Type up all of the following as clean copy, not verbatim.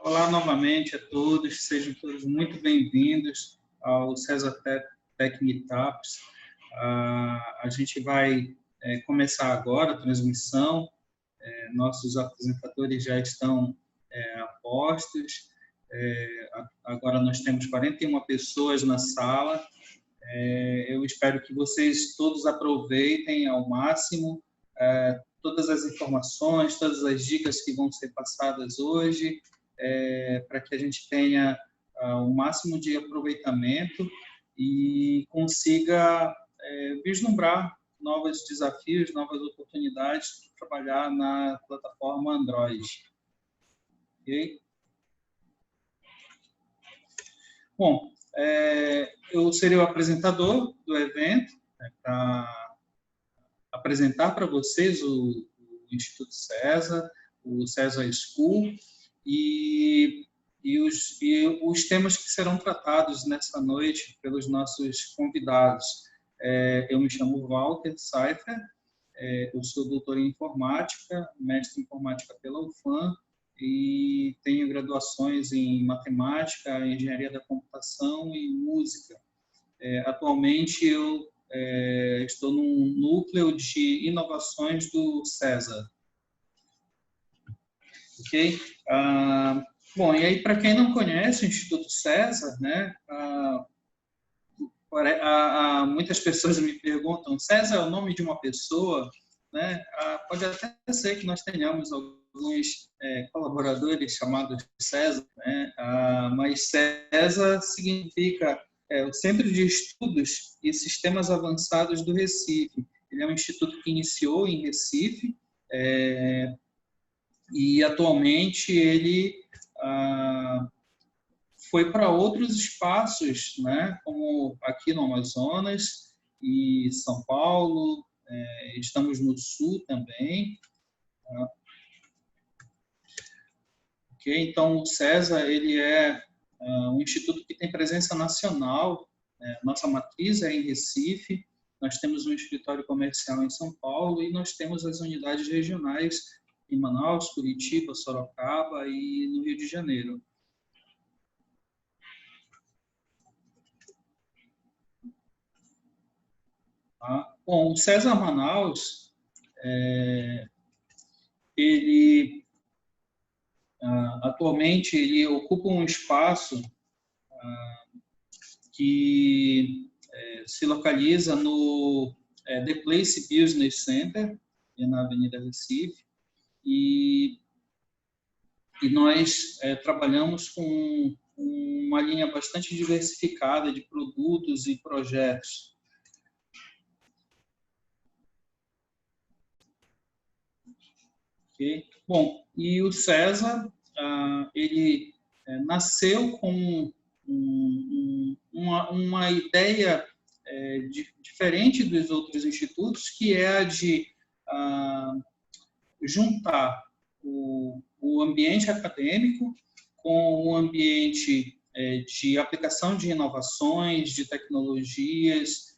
Olá novamente a todos, sejam todos muito bem-vindos ao César Tech Meetups. A gente vai começar agora a transmissão, nossos apresentadores já estão a postos, agora nós temos 41 pessoas na sala. Eu espero que vocês todos aproveitem ao máximo todas as informações, todas as dicas que vão ser passadas hoje, para que a gente tenha o máximo de aproveitamento e consiga vislumbrar novos desafios, novas oportunidades de trabalhar na plataforma Android. Ok? Bom, eu serei o apresentador do evento, para apresentar para vocês o Instituto César, o César School, e os temas que serão tratados nessa noite pelos nossos convidados. Eu me chamo Walter Seifer, eu sou doutor em informática, mestre em informática pela UFAM, e tenho graduações em matemática, engenharia da computação e música. Atualmente eu estou num núcleo de inovações do César. Ok? Bom, e aí, para quem não conhece o Instituto César, né, muitas pessoas me perguntam, César é o nome de uma pessoa? Né? Pode até ser que nós tenhamos alguns colaboradores chamados César, né? Mas César significa o Centro de Estudos e Sistemas Avançados do Recife. Ele é um instituto que iniciou em Recife, e atualmente ele foi para outros espaços, né, como aqui no Amazonas e São Paulo, estamos no Sul também. Okay? Então, o César ele é um instituto que tem presença nacional, nossa matriz é em Recife, nós temos um escritório comercial em São Paulo e nós temos as unidades regionais em Manaus, Curitiba, Sorocaba e no Rio de Janeiro. Bom, o César Manaus, ele atualmente ele ocupa um espaço que se localiza no The Place Business Center, na Avenida Recife, e nós trabalhamos com uma linha bastante diversificada de produtos e projetos. Okay? Bom, e o César, ele nasceu com uma ideia diferente dos outros institutos, que é a de juntar o ambiente acadêmico com o ambiente de aplicação de inovações, de tecnologias,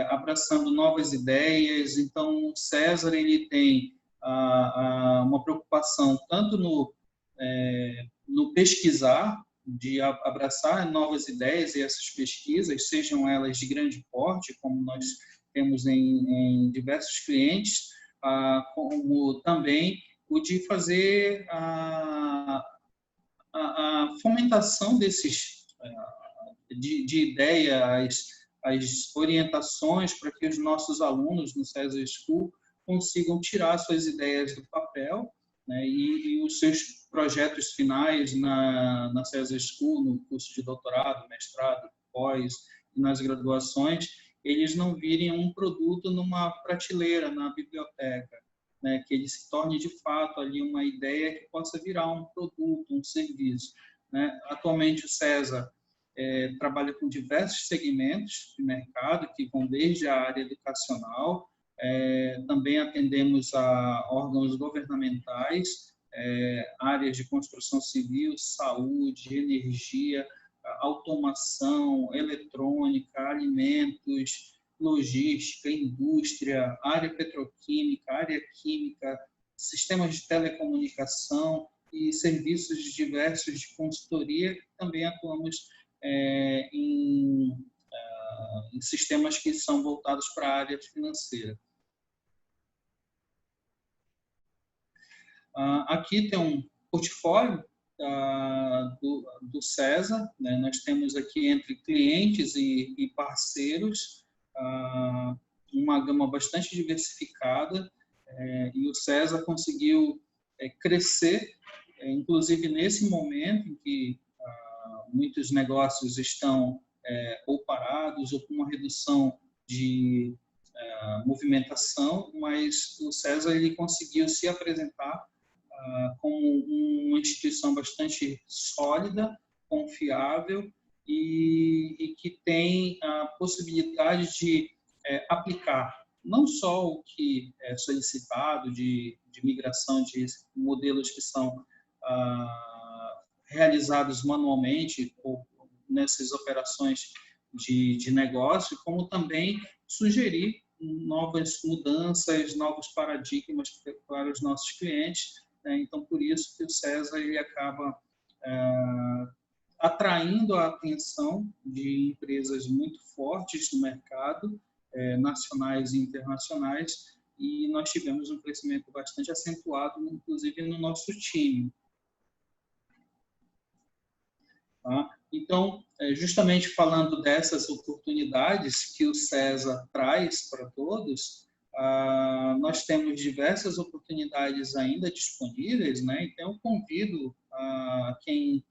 abraçando novas ideias. Então, o César ele tem uma preocupação tanto no pesquisar, de abraçar novas ideias e essas pesquisas, sejam elas de grande porte, como nós temos em diversos clientes, como também o de fazer a fomentação de ideias, as orientações para que os nossos alunos no César School consigam tirar suas ideias do papel, né, e os seus projetos finais na César School, no curso de doutorado, mestrado, pós, nas graduações, eles não virem um produto numa prateleira, na biblioteca, né, que ele se torne de fato ali uma ideia que possa virar um produto, um serviço. Né? Atualmente o César trabalha com diversos segmentos de mercado, que vão desde a área educacional, também atendemos a órgãos governamentais, áreas de construção civil, saúde, energia, automação, eletrônica, alimentos, logística, indústria, área petroquímica, área química, sistemas de telecomunicação, e serviços diversos de consultoria. Também atuamos em sistemas que são voltados para a área financeira. Aqui tem um portfólio do César, né? Nós temos aqui entre clientes e parceiros uma gama bastante diversificada, e o César conseguiu crescer, inclusive nesse momento em que muitos negócios estão ou parados ou com uma redução de movimentação, mas o César ele conseguiu se apresentar como uma instituição bastante sólida, confiável e que tem a possibilidade de aplicar não só o que é solicitado de migração de modelos que são realizados manualmente ou nessas operações de negócio, como também sugerir novas mudanças, novos paradigmas para os nossos clientes. Então, por isso que o César ele acaba atraindo a atenção de empresas muito fortes no mercado, nacionais e internacionais, e nós tivemos um crescimento bastante acentuado, inclusive no nosso time. Tá? Então, justamente falando dessas oportunidades que o César traz para todos, nós temos diversas oportunidades ainda disponíveis, né? Então, eu convido quem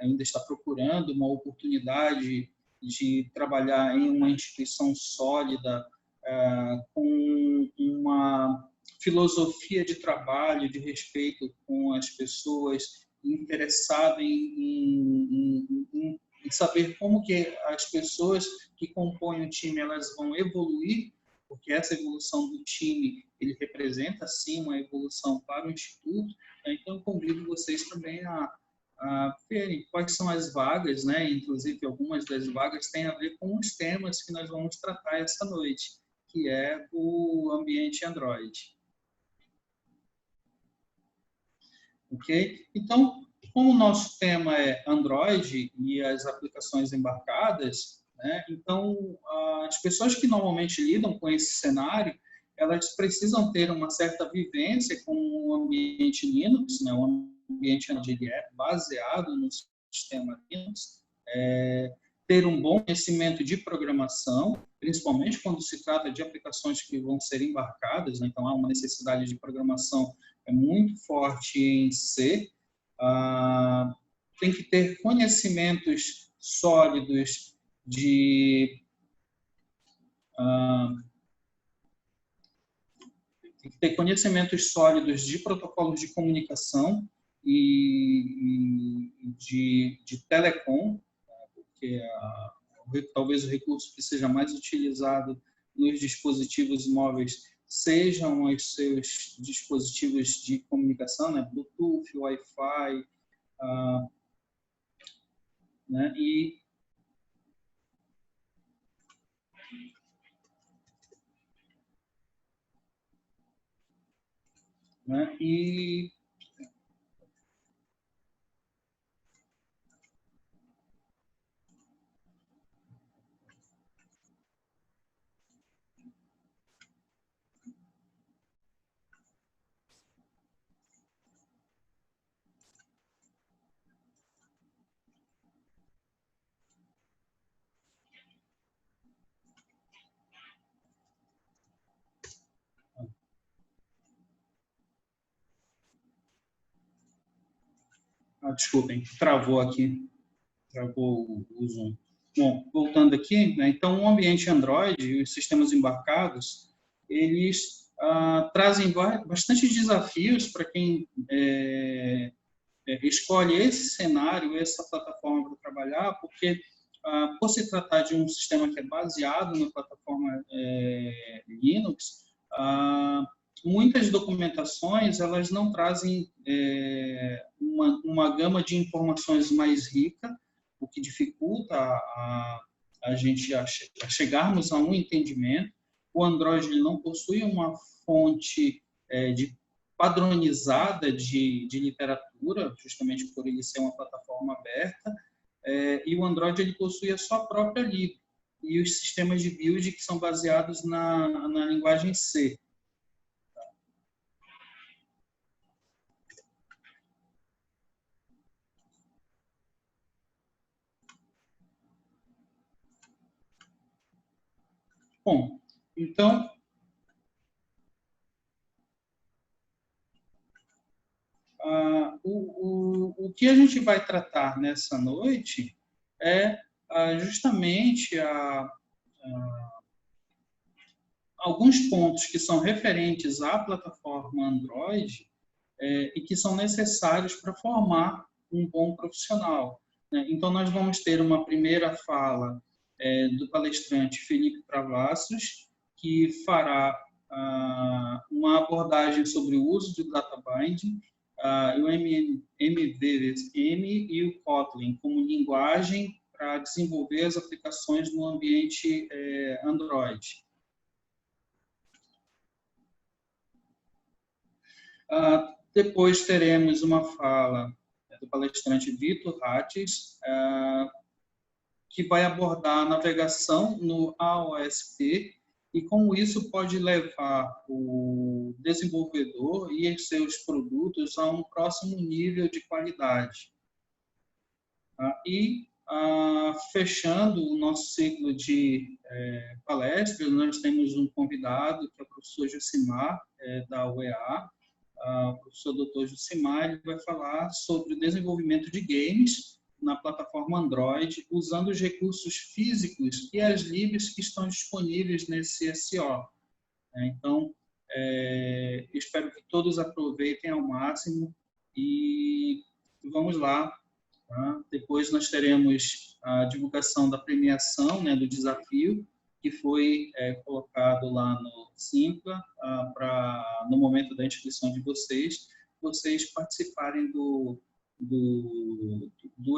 ainda está procurando uma oportunidade de trabalhar em uma instituição sólida, com uma filosofia de trabalho, de respeito com as pessoas, interessado em saber como que as pessoas que compõem o time elas vão evoluir, porque essa evolução do time ele representa sim uma evolução para o instituto. Então eu convido vocês também a verem quais são as vagas, né? Inclusive algumas das vagas têm a ver com os temas que nós vamos tratar essa noite, que é o ambiente Android. Ok? Então, como o nosso tema é Android e as aplicações embarcadas, né? Então, as pessoas que normalmente lidam com esse cenário, elas precisam ter uma certa vivência com o ambiente Linux, né? O ambiente onde é baseado no sistema Linux, ter um bom conhecimento de programação, principalmente quando se trata de aplicações que vão ser embarcadas, né? Então há uma necessidade de programação muito forte em C. Tem que ter conhecimentos sólidos de protocolos de comunicação e de telecom, porque talvez o recurso que seja mais utilizado nos dispositivos móveis sejam os seus dispositivos de comunicação, né? Bluetooth, Wi-Fi, né? E desculpem, travou aqui, travou o Zoom. Bom, voltando aqui, né, então o ambiente Android e os sistemas embarcados, eles trazem bastante desafios para quem escolhe esse cenário, essa plataforma para trabalhar, porque por se tratar de um sistema que é baseado na plataforma Linux, muitas documentações elas não trazem uma gama de informações mais rica, o que dificulta a gente a chegarmos a um entendimento. O Android ele não possui uma fonte de padronizada de literatura, justamente por ele ser uma plataforma aberta, e o Android ele possui a sua própria libra e os sistemas de build que são baseados na linguagem C. Bom, então, o que a gente vai tratar nessa noite é justamente alguns pontos que são referentes à plataforma Android e que são necessários para formar um bom profissional, né? Então, nós vamos ter uma primeira fala do palestrante Felipe Travassos, que fará uma abordagem sobre o uso do data binding, o MVVM e o Kotlin como linguagem para desenvolver as aplicações no ambiente Android. Depois teremos uma fala do palestrante Vitor Rates, que vai abordar a navegação no AOSP e como isso pode levar o desenvolvedor e os seus produtos a um próximo nível de qualidade. E, fechando o nosso ciclo de palestras, nós temos um convidado, que é o professor Jucimar, da UEA. O professor Dr. Jucimar, ele vai falar sobre o desenvolvimento de games na plataforma Android, usando os recursos físicos e as libs que estão disponíveis nesse SO. Então, espero que todos aproveitem ao máximo e vamos lá. Tá? Depois nós teremos a divulgação da premiação, né, do desafio, que foi colocado lá no Simpla, no momento da inscrição de vocês participarem do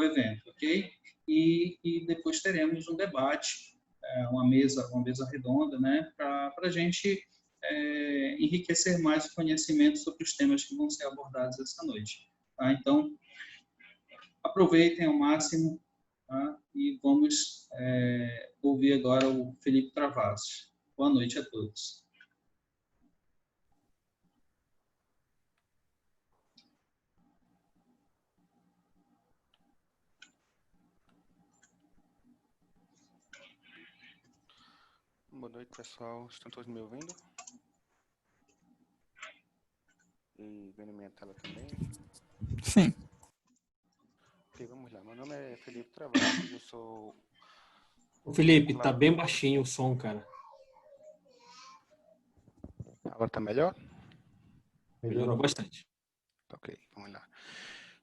evento, ok? E depois teremos um debate, uma mesa redonda, né, para a gente enriquecer mais o conhecimento sobre os temas que vão ser abordados essa noite. Tá? Então, aproveitem ao máximo, tá? E vamos ouvir agora o Felipe Travassos. Boa noite a todos. Boa noite, pessoal. Estão todos me ouvindo? E vendo minha tela também? Sim. Ok, vamos lá. Meu nome é Felipe Travassos, eu sou... Ô Felipe, tá bem baixinho o som, cara. Agora tá melhor? Melhorou bastante. Ok, vamos lá.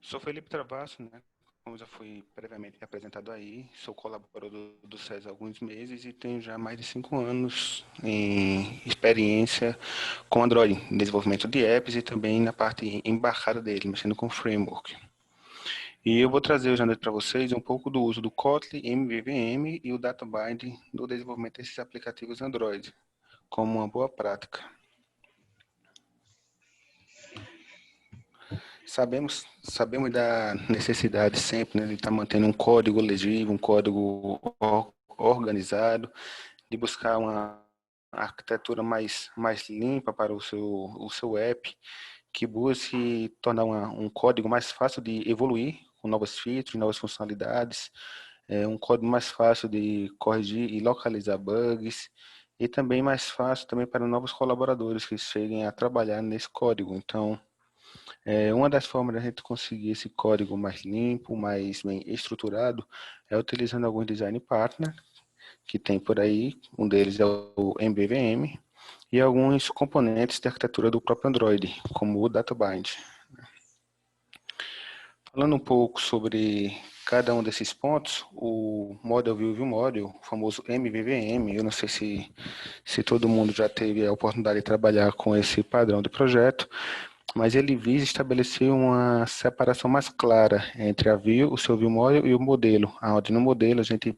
Sou Felipe Travassos, né? Como já fui previamente apresentado aí, sou colaborador do SES há alguns meses e tenho já mais de 5 anos em experiência com Android, em desenvolvimento de apps e também na parte embarcada dele, mexendo com framework. E eu vou trazer hoje à noite para vocês um pouco do uso do Kotlin, MVVM e o Data Binding no desenvolvimento desses aplicativos Android, como uma boa prática. Sabemos da necessidade sempre, né, de estar mantendo um código legível, um código organizado, de buscar uma arquitetura mais limpa para o seu app, que busque tornar um código mais fácil de evoluir, com novos features, novas funcionalidades, um código mais fácil de corrigir e localizar bugs, e também mais fácil também para novos colaboradores que cheguem a trabalhar nesse código. Então, uma das formas de a gente conseguir esse código mais limpo, mais bem estruturado, é utilizando alguns design partners que tem por aí. Um deles é o MVVM e alguns componentes de arquitetura do próprio Android, como o DataBind. Falando um pouco sobre cada um desses pontos, o Model View View Model, o famoso MVVM, eu não sei se todo mundo já teve a oportunidade de trabalhar com esse padrão de projeto, mas ele visa estabelecer uma separação mais clara entre a view, o seu view model e o modelo, onde no modelo a gente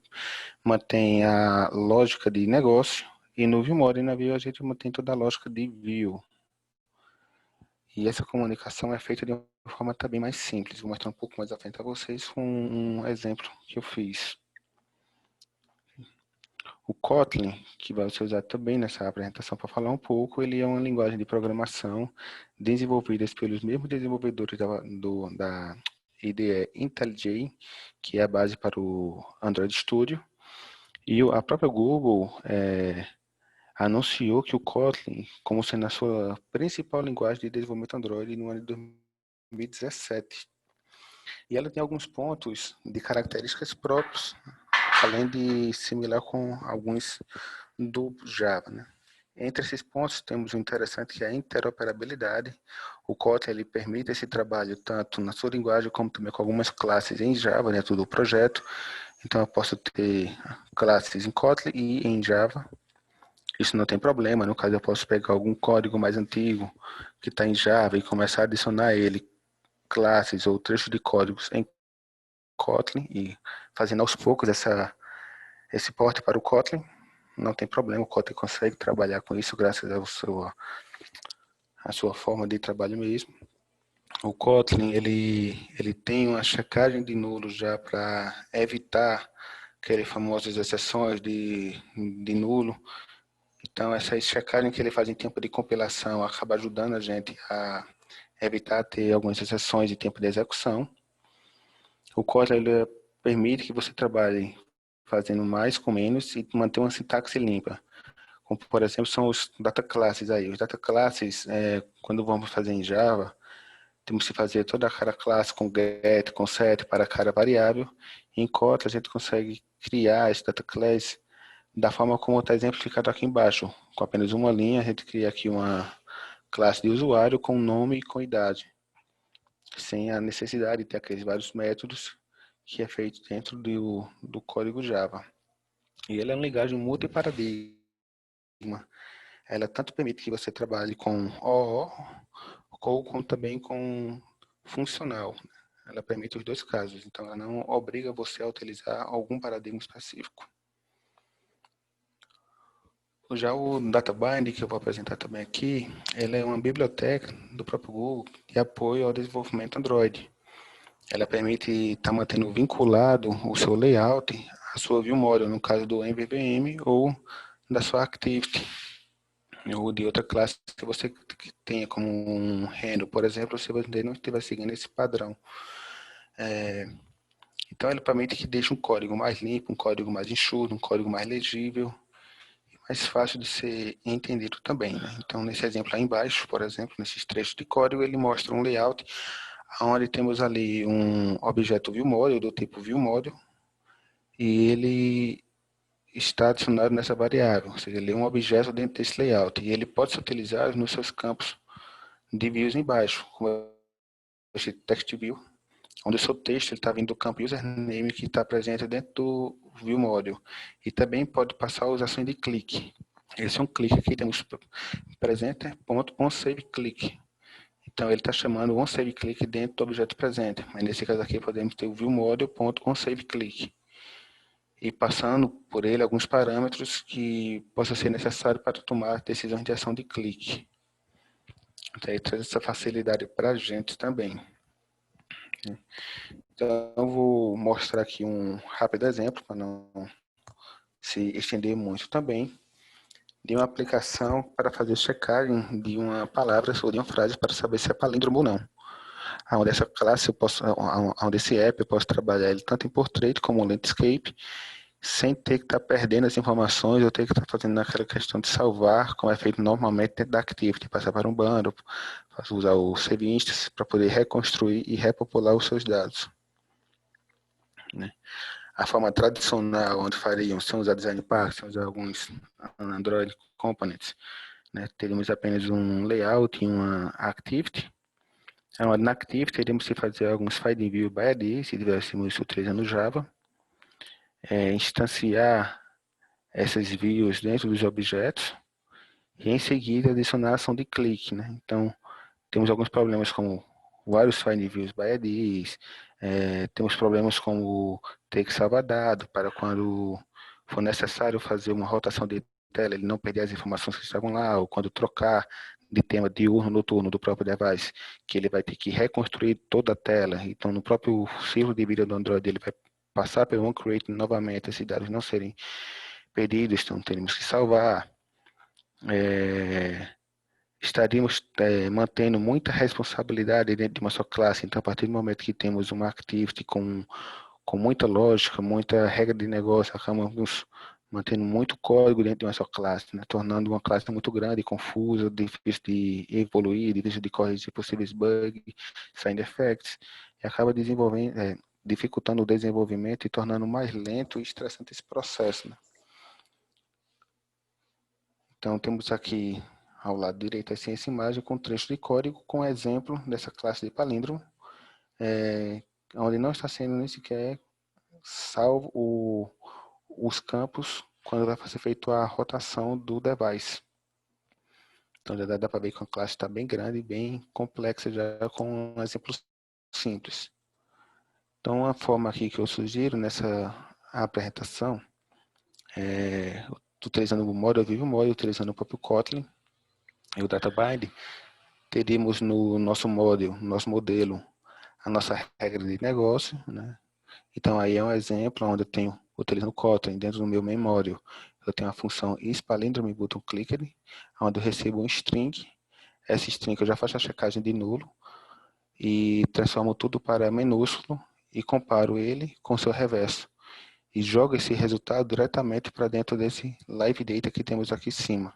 mantém a lógica de negócio e no view model e na view a gente mantém toda a lógica de view. E essa comunicação é feita de uma forma também mais simples. Vou mostrar um pouco mais à frente a vocês com um exemplo que eu fiz. O Kotlin, que vai ser usado também nessa apresentação para falar um pouco, ele é uma linguagem de programação desenvolvida pelos mesmos desenvolvedores da IDE IntelliJ, que é a base para o Android Studio. E a própria Google anunciou que o Kotlin, como sendo a sua principal linguagem de desenvolvimento Android no ano de 2017. E ela tem alguns pontos de características próprios, além de similar com alguns do Java, né? Entre esses pontos temos o interessante que é a interoperabilidade. O Kotlin ele permite esse trabalho tanto na sua linguagem como também com algumas classes em Java dentro do projeto. Então eu posso ter classes em Kotlin e em Java. Isso não tem problema. No caso eu posso pegar algum código mais antigo que está em Java e começar a adicionar ele classes ou trechos de códigos em Kotlin e fazendo aos poucos esse porte para o Kotlin. Não tem problema, o Kotlin consegue trabalhar com isso graças à sua forma de trabalho mesmo. O Kotlin ele tem uma checagem de nulos já para evitar aquelas famosas exceções de nulo. Então, essa checagem que ele faz em tempo de compilação acaba ajudando a gente a evitar ter algumas exceções de tempo de execução. O Kotlin ele permite que você trabalhe fazendo mais com menos e manter uma sintaxe limpa. Como, por exemplo, são os data classes aí. Os data classes, quando vamos fazer em Java, temos que fazer toda cada classe com get, com set para cada variável. Em Kotlin, a gente consegue criar esse data class da forma como está exemplificado aqui embaixo. Com apenas uma linha, a gente cria aqui uma classe de usuário com nome e com idade, sem a necessidade de ter aqueles vários métodos que é feito dentro do código Java. E ele é uma linguagem multiparadigma. Ela tanto permite que você trabalhe com OO, ou também com funcional. Ela permite os dois casos, então ela não obriga você a utilizar algum paradigma específico. Já o DataBind, que eu vou apresentar também aqui, ele é uma biblioteca do próprio Google de apoio ao desenvolvimento Android. Ela permite estar mantendo vinculado o seu layout, a sua view model, no caso do MVVM, ou da sua Activity, ou de outra classe que você tenha como um handle, por exemplo, se você não estiver seguindo esse padrão. Então, ele permite que deixe um código mais limpo, um código mais enxuto, um código mais legível, mais fácil de ser entendido também, né? Então, nesse exemplo aí embaixo, por exemplo, nesses trechos de código, ele mostra um layout onde temos ali um objeto viewModel, do tipo viewModel, e ele está adicionado nessa variável, ou seja, ele é um objeto dentro desse layout, e ele pode ser utilizado nos seus campos de views embaixo, como este text view, onde o seu texto está vindo do campo username que está presente dentro do viewModel, e também pode passar a usação de clique. Esse é um clique aqui, temos presenter.onSaveClick. Então, ele está chamando o onSaveClick dentro do objeto presente. Mas nesse caso aqui, podemos ter o viewModel.onSaveClick. E passando por ele alguns parâmetros que possam ser necessários para tomar decisões de ação de clique. Então, ele traz essa facilidade para a gente também. Então, eu vou mostrar aqui um rápido exemplo, para não se estender muito também, de uma aplicação para fazer checagem de uma palavra ou de uma frase para saber se é palíndromo ou não. Onde essa classe, onde esse app eu posso trabalhar ele tanto em portrait como em landscape, sem ter que estar perdendo as informações, ou ter que estar fazendo aquela questão de salvar, como é feito normalmente dentro da Activity, passar para um bundle, usar o Save Instance para poder reconstruir e repopular os seus dados. Né? A forma tradicional, onde fariam, sem usar design packs, sem usar alguns Android components, né? Teríamos apenas um layout e uma Activity. Na Activity, teríamos que fazer alguns file view by ID, se tivéssemos isso utilizando Java. Instanciar essas views dentro dos objetos. E em seguida, adicionar a ação de clique. Né? Então, temos alguns problemas como vários file views by IDs, temos problemas como ter que salvar dado para quando for necessário fazer uma rotação de tela, ele não perder as informações que estavam lá, ou quando trocar de tema diurno, noturno do próprio device, que ele vai ter que reconstruir toda a tela. Então, no próprio ciclo de vida do Android, ele vai passar pelo onCreate novamente, esses dados não serem perdidos, então teremos que salvar. Estaríamos mantendo muita responsabilidade dentro de uma só classe. Então, a partir do momento que temos uma activity com muita lógica, muita regra de negócio, acabamos mantendo muito código dentro de uma só classe, né? Tornando uma classe muito grande, confusa, difícil de evoluir, difícil de corrigir possíveis bugs, side effects, e acaba dificultando o desenvolvimento e tornando mais lento e estressante esse processo, né? Então, temos aqui ao lado direito assim, essa imagem com trecho de código com exemplo dessa classe de palíndromo, onde não está sendo nem sequer salvo os campos quando vai ser feita a rotação do device. Então já dá para ver que a classe está bem grande, bem complexa, já com um exemplo simples. Então a forma aqui que eu sugiro nessa apresentação utilizando o Model View Model, utilizando o próprio Kotlin e o DataBind, teríamos no nosso modelo, a nossa regra de negócio, né? Então aí é um exemplo onde eu tenho, utilizando o Kotlin, dentro do meu main model, eu tenho a função isPalindrome button clicker, onde eu recebo um string, essa string eu já faço a checagem de nulo e transformo tudo para minúsculo e comparo ele com o seu reverso. E jogo esse resultado diretamente para dentro desse live data que temos aqui em cima,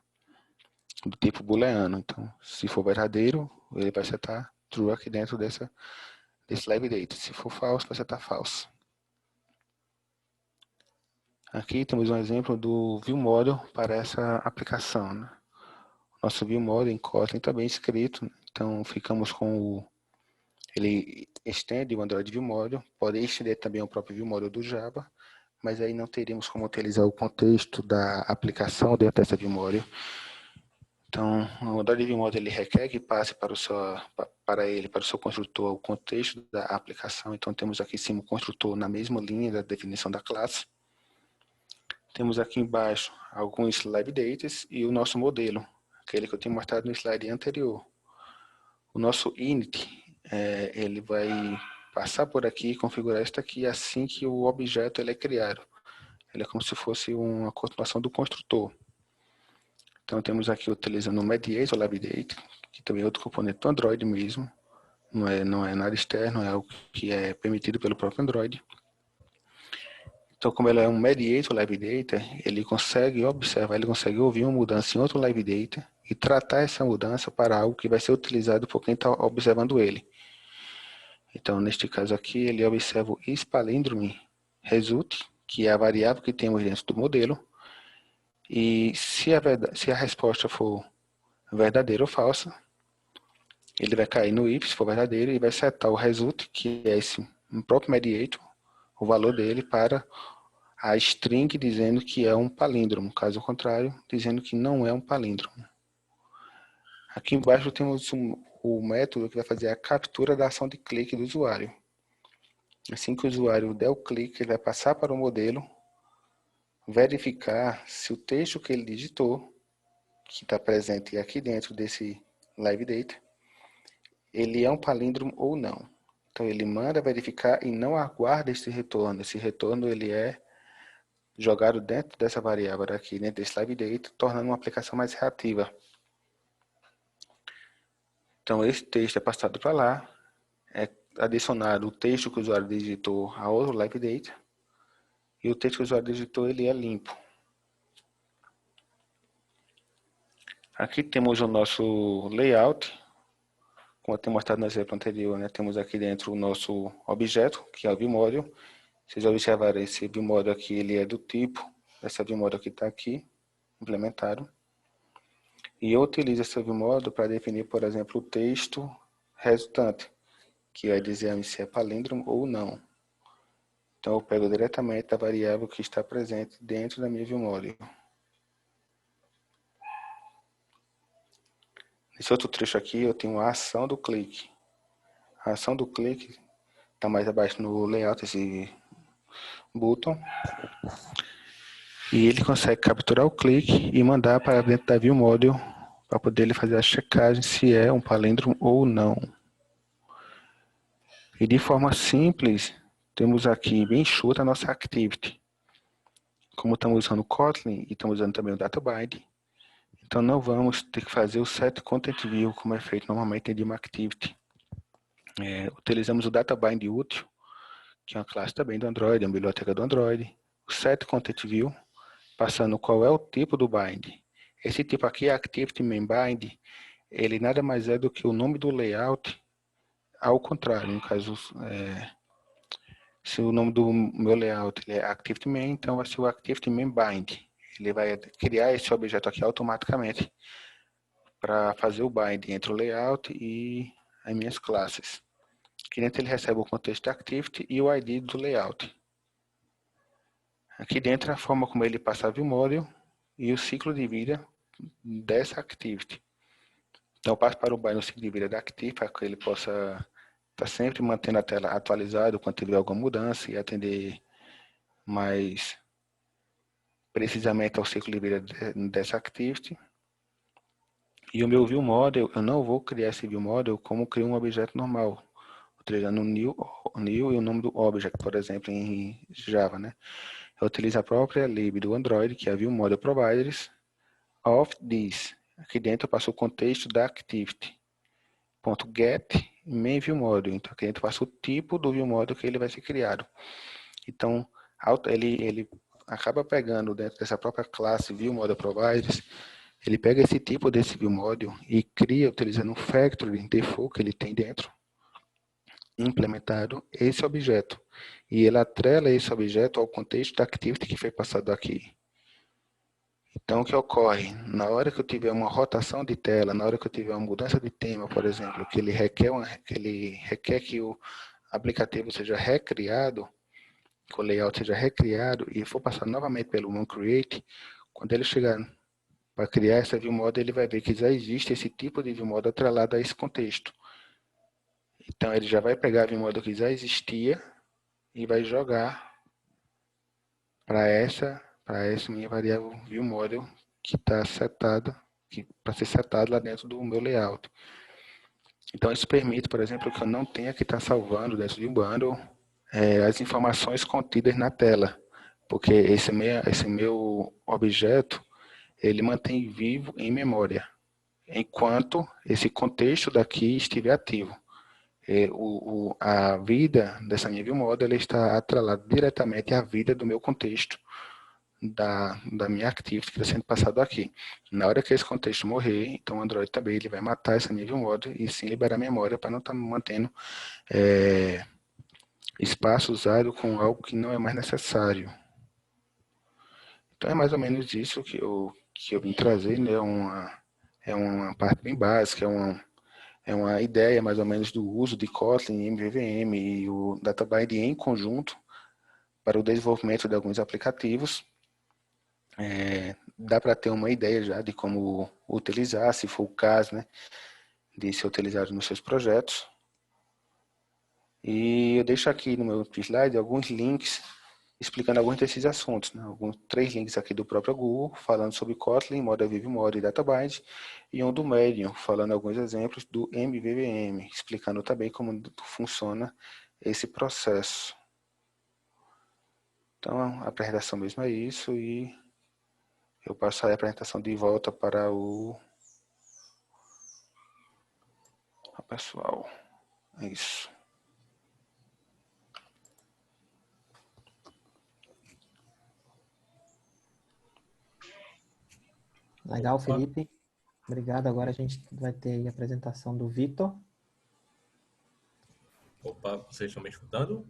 do tipo booleano. Então, se for verdadeiro, ele vai setar true aqui dentro desse live data. Se for false, vai setar false. Aqui temos um exemplo do ViewModel para essa aplicação, né? Nosso ViewModel em Kotlin está bem escrito, então ficamos com ele estende o Android ViewModel, pode estender também o próprio ViewModel do Java, mas aí não teríamos como utilizar o contexto da aplicação dentro dessa ViewModel. Então, o Android ViewModel ele requer que passe para o seu construtor o contexto da aplicação. Então, temos aqui em cima o construtor na mesma linha da definição da classe. Temos aqui embaixo alguns live datas e o nosso modelo, aquele que eu tinha mostrado no slide anterior. O nosso init, ele vai passar por aqui e configurar esta aqui assim que o objeto ele é criado. Ele é como se fosse uma continuação do construtor. Então temos aqui utilizando o mediator live data, que também é outro componente do Android mesmo. Não é nada externo, é algo que é permitido pelo próprio Android. Então, como ele é um mediator live data, ele consegue observar, ele consegue ouvir uma mudança em outro live data e tratar essa mudança para algo que vai ser utilizado por quem está observando ele. Então, neste caso aqui, ele observa o isPalindrome result, que é a variável que temos dentro do modelo, e se a resposta for verdadeira ou falsa, ele vai cair no if, se for verdadeiro, e vai setar o result, que é esse próprio mediator, o valor dele para a string dizendo que é um palíndromo, caso contrário, dizendo que não é um palíndromo. Aqui embaixo temos o método que vai fazer a captura da ação de clique do usuário. Assim que o usuário der o clique, ele vai passar para o modelo, verificar se o texto que ele digitou, que está presente aqui dentro desse live data, ele é um palíndromo ou não. Então ele manda verificar e não aguarda esse retorno. Esse retorno ele é jogado dentro dessa variável aqui, dentro desse live data, tornando uma aplicação mais reativa. Então esse texto é passado para lá, é adicionado o texto que o usuário digitou a outro live data, e o texto que o usuário digitou ele é limpo. Aqui temos o nosso layout, como eu tenho mostrado no exemplo anterior, né? Temos aqui dentro o nosso objeto, que é o ViewModel. Vocês observarem, esse ViewModel aqui, ele é do tipo dessa ViewModel que está aqui, implementado. E eu utilizo esse ViewModel para definir, por exemplo, o texto resultante, que vai dizer se é palíndromo ou não. Então eu pego diretamente a variável que está presente dentro da minha ViewModel. Nesse outro trecho aqui eu tenho a ação do clique. A ação do clique está mais abaixo no layout, esse button. E ele consegue capturar o clique e mandar para dentro da ViewModel para poder ele fazer a checagem se é um palíndromo ou não. E de forma simples, temos aqui bem enxuta a nossa activity. Como estamos usando o Kotlin e estamos usando também o DataBind, então não vamos ter que fazer o set content view como é feito normalmente em uma activity. Utilizamos o DataBind útil, que é uma classe também do Android, é uma biblioteca do Android. O set content view, passando qual é o tipo do bind. Esse tipo aqui é Activity Main Bind, ele nada mais é do que o nome do layout ao contrário. No caso, se o nome do meu layout ele é Activity Main, então vai ser o Activity Main Bind. Ele vai criar esse objeto aqui automaticamente para fazer o bind entre o layout e as minhas classes. Aqui dentro ele recebe o contexto da Activity e o ID do layout. Aqui dentro é a forma como ele passa a ViewModel e o ciclo de vida dessa Activity. Então eu passo para o bind no ciclo de vida da Activity para que ele possa estar sempre mantendo a tela atualizada quando tiver alguma mudança e atender mais precisamente ao ciclo de vida dessa Activity. E o meu ViewModel, eu não vou criar esse ViewModel como crio um objeto normal, utilizando o new e o nome do object, por exemplo, em Java, né? Eu utilizo a própria lib do Android, que é a ViewModel Providers, of this. Aqui dentro eu passo o contexto da Activity. .get main ViewModel. Então aqui dentro eu passo o tipo do ViewModel que ele vai ser criado. Então ele acaba pegando dentro dessa própria classe ViewModel Providers, ele pega esse tipo desse ViewModel e cria, utilizando um factory default que ele tem dentro, implementado esse objeto. E ele atrela esse objeto ao contexto da Activity que foi passado aqui. Então, o que ocorre? Na hora que eu tiver uma rotação de tela, na hora que eu tiver uma mudança de tema, por exemplo, que ele requer que o aplicativo seja recriado, que o layout seja recriado e for passar novamente pelo onCreate, quando ele chegar para criar essa ViewModel, ele vai ver que já existe esse tipo de ViewModel atrelado a esse contexto. Então, ele já vai pegar a ViewModel que já existia e vai jogar para essa minha variável ViewModel que está setada, para ser setado lá dentro do meu layout. Então, isso permite, por exemplo, que eu não tenha que estar salvando dentro de um bundle as informações contidas na tela, porque esse meu objeto, ele mantém vivo em memória, enquanto esse contexto daqui estiver ativo. A vida dessa minha ViewModel ela está atrelada diretamente à vida do meu contexto, da minha Activity que está sendo passado aqui. Na hora que esse contexto morrer, então o Android também ele vai matar essa minha ViewModel e sim liberar memória para não estar mantendo espaço usado com algo que não é mais necessário. Então é mais ou menos isso que eu vim trazer, né? É uma parte bem básica, é uma ideia mais ou menos do uso de Kotlin, MVVM e o DataBind em conjunto para o desenvolvimento de alguns aplicativos. Dá para ter uma ideia já de como utilizar, se for o caso, né, de ser utilizado nos seus projetos. E eu deixo aqui no meu slide alguns links explicando alguns desses assuntos, né? 3 links aqui do próprio Google, falando sobre Kotlin, ModalView, Model e DataBind, e um do Medium, falando alguns exemplos do MVVM, explicando também como funciona esse processo. Então, a apresentação mesmo é isso, e eu passo a apresentação de volta para o pessoal. É isso. Legal, Felipe. Obrigado. Agora a gente vai ter aí a apresentação do Vitor. Opa, vocês estão me escutando?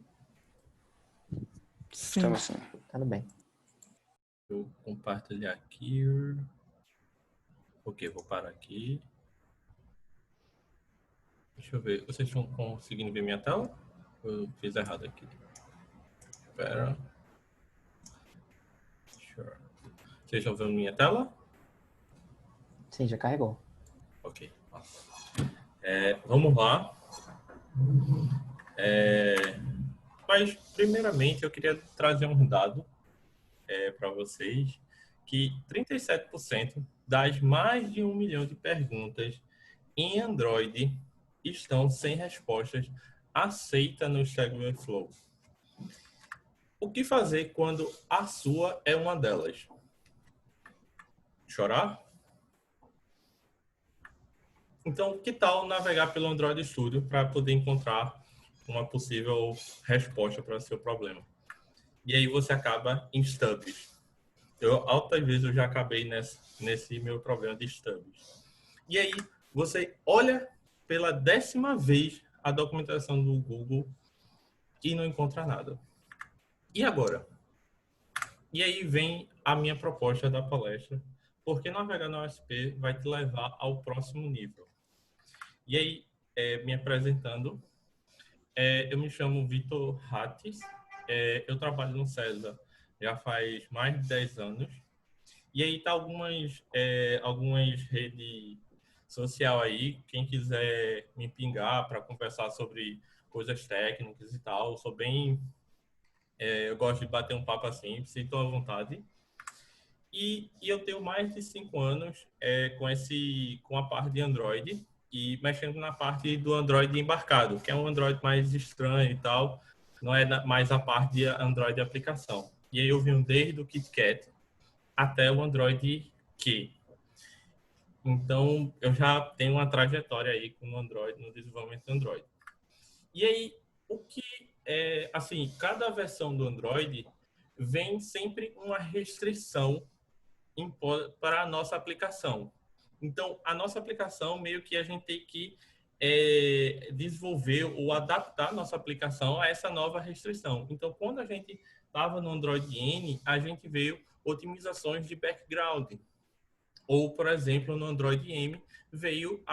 Sim. Estamos sim. Tudo bem. Eu compartilhar aqui. Ok, vou parar aqui. Deixa eu ver. Vocês estão conseguindo ver minha tela? Eu fiz errado aqui. Espera. Sure. Vocês estão vendo minha tela? Sim, já carregou. Ok. Vamos lá. Mas, primeiramente, eu queria trazer um dado para vocês que 37% das mais de 1 milhão de perguntas em Android estão sem respostas aceitas no Stack Overflow. O que fazer quando a sua é uma delas? Chorar? Então, que tal navegar pelo Android Studio para poder encontrar uma possível resposta para o seu problema? E aí você acaba em stubs. Altas vezes eu já acabei nesse meu problema de stubs. E aí você olha pela 10ª vez a documentação do Google e não encontra nada. E agora? E aí vem a minha proposta da palestra, porque navegar no OSP vai te levar ao próximo nível. E aí, me apresentando, eu me chamo Vitor Hattes, eu trabalho no César já faz mais de 10 anos, e aí tá algumas redes sociais aí, quem quiser me pingar para conversar sobre coisas técnicas e tal, sou bem... eu gosto de bater um papo assim, sinto à vontade. E eu tenho mais de 5 anos com a parte de Android e mexendo na parte do Android embarcado, que é um Android mais estranho e tal, não é mais a parte de Android de aplicação. E aí eu vim desde o KitKat até o Android Q. Então, eu já tenho uma trajetória aí com o Android, no desenvolvimento do Android. E aí, assim, cada versão do Android vem sempre uma restrição para a nossa aplicação. Então, a nossa aplicação, meio que a gente tem que desenvolver ou adaptar a nossa aplicação a essa nova restrição. Então, quando a gente estava no Android N, a gente veio otimizações de background. Ou, por exemplo, no Android M, veio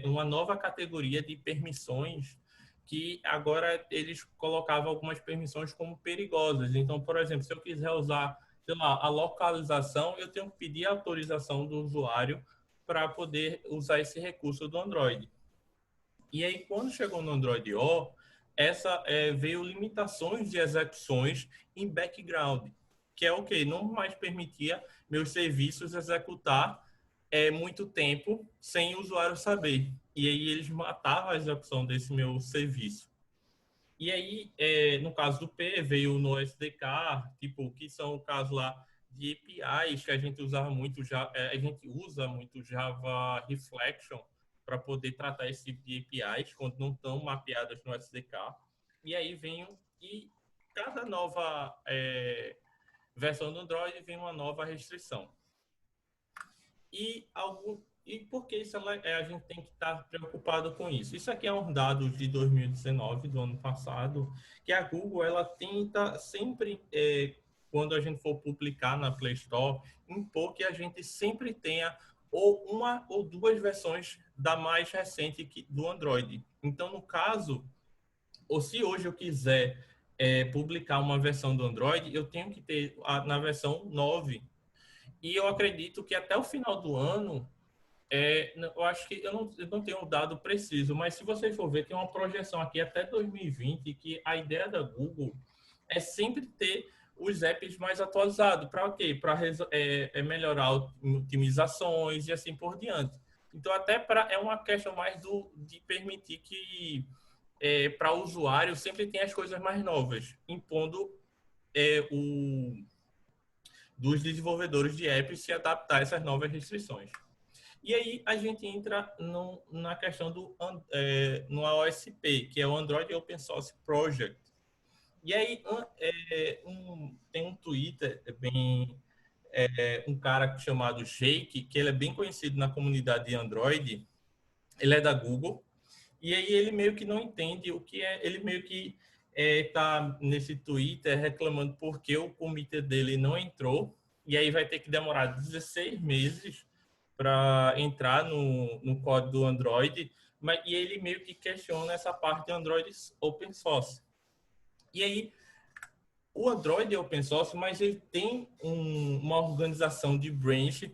uma nova categoria de permissões que agora eles colocavam algumas permissões como perigosas. Então, por exemplo, se eu quiser usar, sei lá, a localização, eu tenho que pedir a autorização do usuário para poder usar esse recurso do Android. E aí, quando chegou no Android O, veio limitações de execuções em background, que é o quê? Não mais permitia meus serviços executar muito tempo sem o usuário saber. E aí eles matavam a execução desse meu serviço. E aí, no caso do P, veio no SDK, tipo, que são o caso lá de APIs, que a gente usava muito, a gente usa muito Java Reflection para poder tratar esse tipo de APIs, quando não estão mapeadas no SDK. E aí e cada nova versão do Android vem uma nova restrição. E por que a gente tem que estar preocupado com isso? Isso aqui é um dado de 2019, do ano passado, que a Google ela tenta sempre, quando a gente for publicar na Play Store, impor que a gente sempre tenha ou uma ou duas versões da mais recente do Android. Então, no caso, ou se hoje eu quiser publicar uma versão do Android, eu tenho que ter na versão 9. E eu acredito que até o final do ano, eu acho que eu não tenho um dado preciso, mas se vocês for ver, tem uma projeção aqui até 2020 que a ideia da Google é sempre ter os apps mais atualizados. Para o quê? Para melhorar otimizações e assim por diante. Então, é uma questão mais de permitir que para o usuário sempre tem as coisas mais novas, impondo dos desenvolvedores de apps se adaptar a essas novas restrições. E aí a gente entra na questão no OSP, que é o Android Open Source Project. E aí tem um Twitter, um cara chamado Jake, que ele é bem conhecido na comunidade de Android, ele é da Google, e aí ele meio que não entende o que é, ele meio que tá nesse Twitter reclamando porque o comitê dele não entrou, e aí vai ter que demorar 16 meses para entrar no código do Android, e ele meio que questiona essa parte de Android open source. E aí, o Android é open source, mas ele tem uma organização de branch,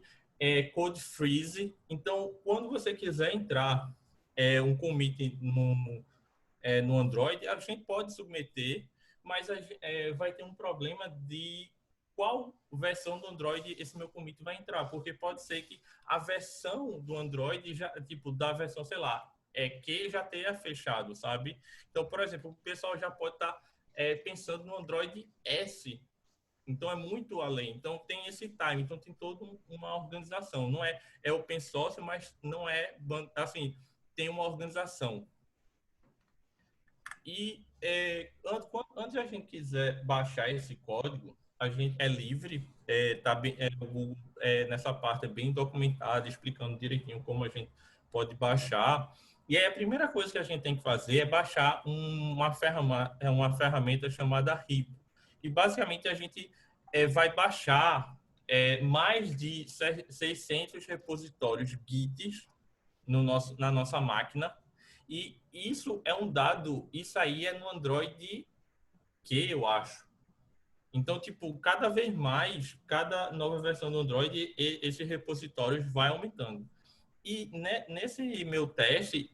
code freeze. Então, quando você quiser entrar um commit no Android, a gente pode submeter, mas vai ter um problema de qual versão do Android esse meu commit vai entrar, porque pode ser que a versão do Android já, tipo, da versão, sei lá, que já tenha fechado, sabe? Então, por exemplo, o pessoal já pode estar pensando no Android S. Então, é muito além. Então, tem esse time. Então, tem toda uma organização. Não é open source, mas não é, assim, tem uma organização. E antes a gente quiser baixar esse código, a gente é livre, tá bem, o Google nessa parte é bem documentado, explicando direitinho como a gente pode baixar. E aí a primeira coisa que a gente tem que fazer é baixar uma ferramenta chamada Repo. E basicamente a gente vai baixar mais de 600 repositórios Gits na nossa máquina. E isso é um dado, isso aí é no Android Q, eu acho. Então, tipo, cada vez mais, cada nova versão do Android, esses repositórios vai aumentando. E nesse meu teste,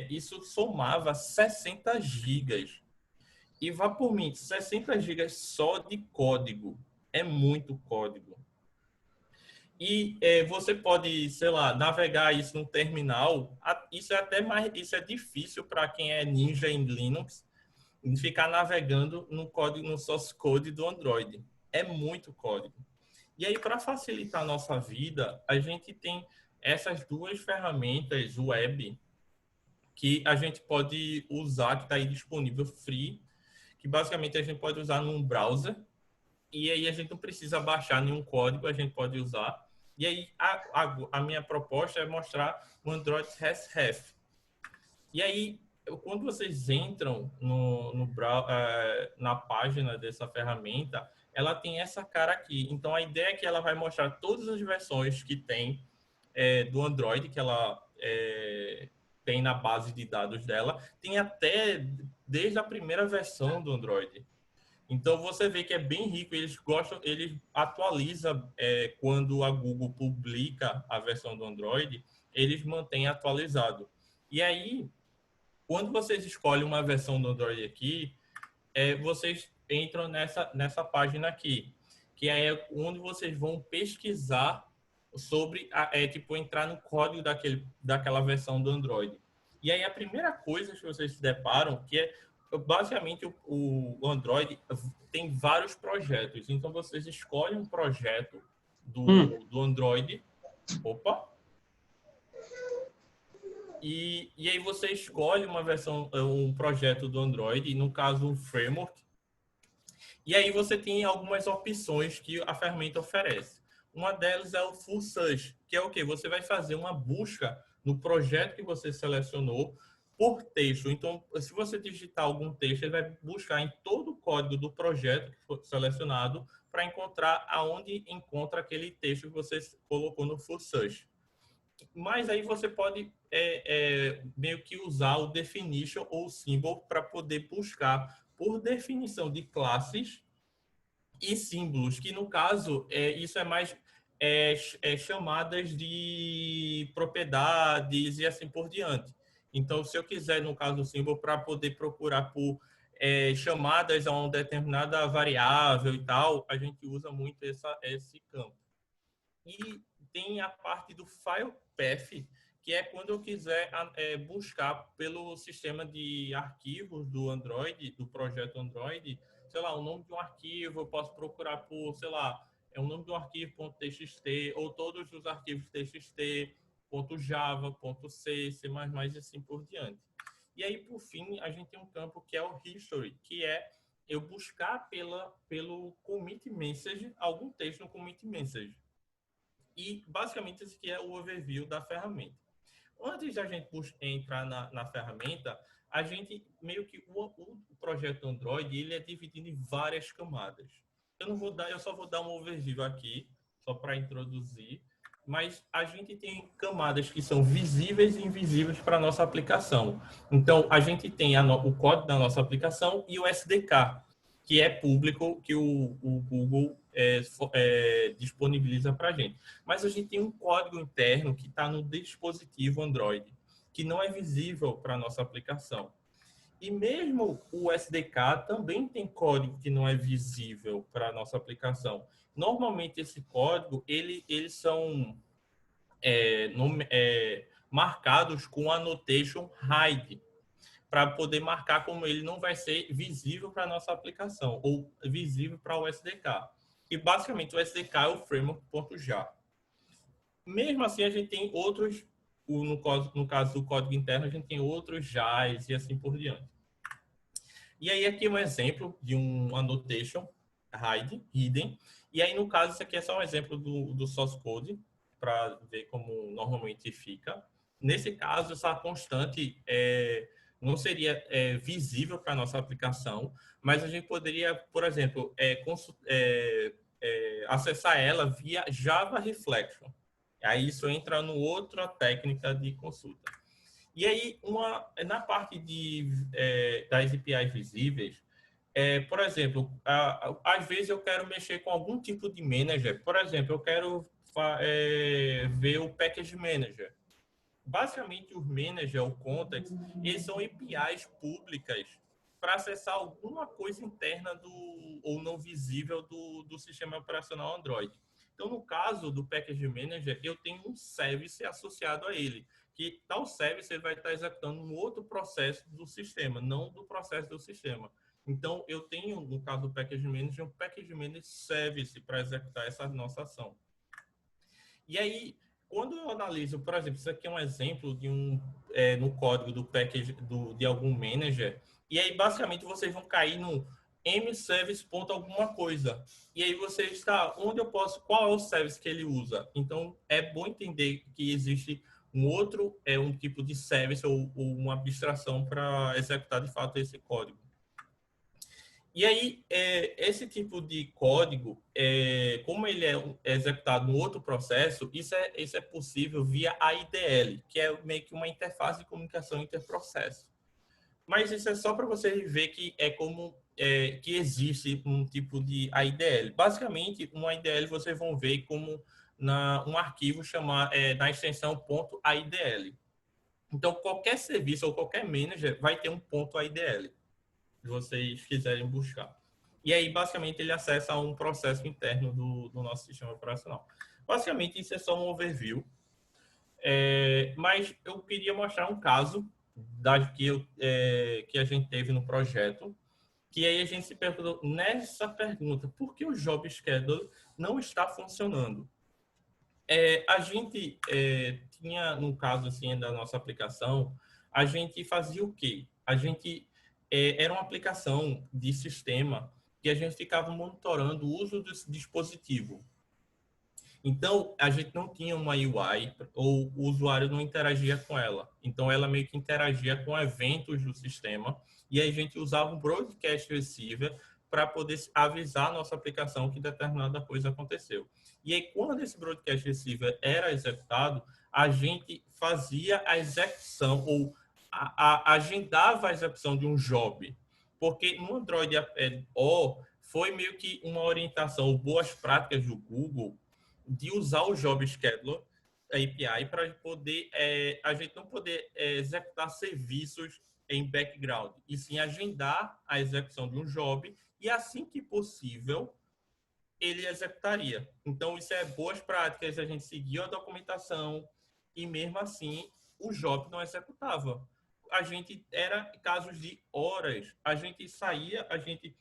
isso somava 60 gigas. E vá por mim, 60 gigas só de código. É muito código. E você pode, sei lá, navegar isso no terminal. Isso é até mais, isso é difícil para quem é ninja em Linux, ficar navegando no código, no source code do Android. É muito código. E aí, para facilitar a nossa vida, a gente tem essas duas ferramentas web que a gente pode usar, que está aí disponível free, que basicamente a gente pode usar num browser. E aí a gente não precisa baixar nenhum código, a gente pode usar. E aí a minha proposta é mostrar o Android ResRef. E aí, quando vocês entram na página dessa ferramenta, ela tem essa cara aqui. Então, a ideia é que ela vai mostrar todas as versões que tem do Android, que ela tem na base de dados dela. Tem até desde a primeira versão do Android. Então, você vê que é bem rico, eles atualizam quando a Google publica a versão do Android, eles mantêm atualizado. E aí, quando vocês escolhem uma versão do Android aqui, vocês entram nessa página aqui, que é onde vocês vão pesquisar sobre, tipo, entrar no código daquela versão do Android. E aí, a primeira coisa que vocês se deparam, que é basicamente o Android tem vários projetos. Então, vocês escolhem um projeto do Android. Opa! E aí você escolhe uma versão, um projeto do Android, no caso, um framework. E aí você tem algumas opções que a ferramenta oferece. Uma delas é o Full Search, que é o quê? Você vai fazer uma busca no projeto que você selecionou por texto. Então, se você digitar algum texto, ele vai buscar em todo o código do projeto que foi selecionado para encontrar aonde encontra aquele texto que você colocou no Full Search. Mas aí você pode meio que usar o definition ou o symbol para poder buscar por definição de classes e símbolos, que no caso isso é mais chamadas de propriedades e assim por diante. Então, se eu quiser, no caso do símbolo, para poder procurar por chamadas a uma determinada variável e tal, a gente usa muito esse campo. E tem a parte do file path, que é quando eu quiser buscar pelo sistema de arquivos do Android, do projeto Android, sei lá, o nome de um arquivo, eu posso procurar por, sei lá, o nome de um arquivo .txt, ou todos os arquivos .txt, .java, .c, C++, e assim por diante. E aí, por fim, a gente tem um campo que é o history, que é eu buscar pelo commit message, algum texto no commit message. E, basicamente, esse aqui é o overview da ferramenta. Antes da gente entrar na ferramenta, a gente meio que o projeto Android ele é dividido em várias camadas. Eu só vou dar um overview aqui, só para introduzir, mas a gente tem camadas que são visíveis e invisíveis para a nossa aplicação. Então, a gente tem o código da nossa aplicação e o SDK, que é público, que o Google disponibiliza para a gente. Mas a gente tem um código interno que está no dispositivo Android, que não é visível para a nossa aplicação. E mesmo o SDK também tem código que não é visível para a nossa aplicação. Normalmente, esse código, eles são marcados com annotation hide, para poder marcar como ele não vai ser visível para a nossa aplicação, ou visível para o SDK. E, basicamente, o SDK é o framework.jar. Mesmo assim, a gente tem outros, no caso do código interno, a gente tem outros JAs e assim por diante. E aí, aqui um exemplo de um annotation hidden. E aí, no caso, isso aqui é só um exemplo do source code, para ver como normalmente fica. Nesse caso, essa constante não seria visível para a nossa aplicação, mas a gente poderia, por exemplo, acessar ela via Java Reflection. Aí isso entra no outra técnica de consulta. E aí, na parte das APIs visíveis, por exemplo, às vezes eu quero mexer com algum tipo de manager. Por exemplo, eu quero ver o Package Manager. Basicamente, os Manager ou Context, eles são APIs públicas para acessar alguma coisa interna ou não visível do sistema operacional Android. Então, no caso do Package Manager, eu tenho um service associado a ele, que tal service ele vai estar executando um outro processo do sistema, não do processo do sistema. Então, eu tenho, no caso do Package Manager, um Package Manager Service para executar essa nossa ação. E aí, quando eu analiso, por exemplo, isso aqui é um exemplo de no código do package de algum manager, e aí basicamente vocês vão cair no mservice. Alguma coisa. E aí você está, qual é o service que ele usa? Então, é bom entender que existe um tipo de service ou uma abstração para executar de fato esse código. E aí, esse tipo de código, como ele é executado no outro processo, isso é possível via AIDL, que é meio que uma interface de comunicação interprocesso. Mas isso é só para você ver que que existe um tipo de AIDL. Basicamente, um AIDL vocês vão ver como um arquivo na extensão .aidl. Então, qualquer serviço ou qualquer manager vai ter um .aidl. Se vocês quiserem buscar. E aí, basicamente, ele acessa um processo interno do nosso sistema operacional. Basicamente, isso é só um overview. Mas eu queria mostrar um caso que a gente teve no projeto, que aí a gente se perguntou nessa pergunta, por que o Job Schedule não está funcionando? A gente tinha, no caso assim, da nossa aplicação, a gente fazia o quê? A gente era uma aplicação de sistema que a gente ficava monitorando o uso desse dispositivo. Então, a gente não tinha uma UI, ou o usuário não interagia com ela. Então, ela meio que interagia com eventos do sistema, e aí a gente usava um broadcast receiver para poder avisar a nossa aplicação que determinada coisa aconteceu. E aí, quando esse broadcast receiver era executado, a gente fazia a execução, ou agendava a execução de um job. Porque no Android O foi meio que uma orientação, boas práticas do Google, de usar o Job Scheduler API para poder a gente não poder executar serviços em background, e sim agendar a execução de um job, e assim que possível ele executaria. Então, isso é boas práticas, a gente seguiu a documentação e mesmo assim o job não executava. A gente era casos de horas, a gente saía, a gente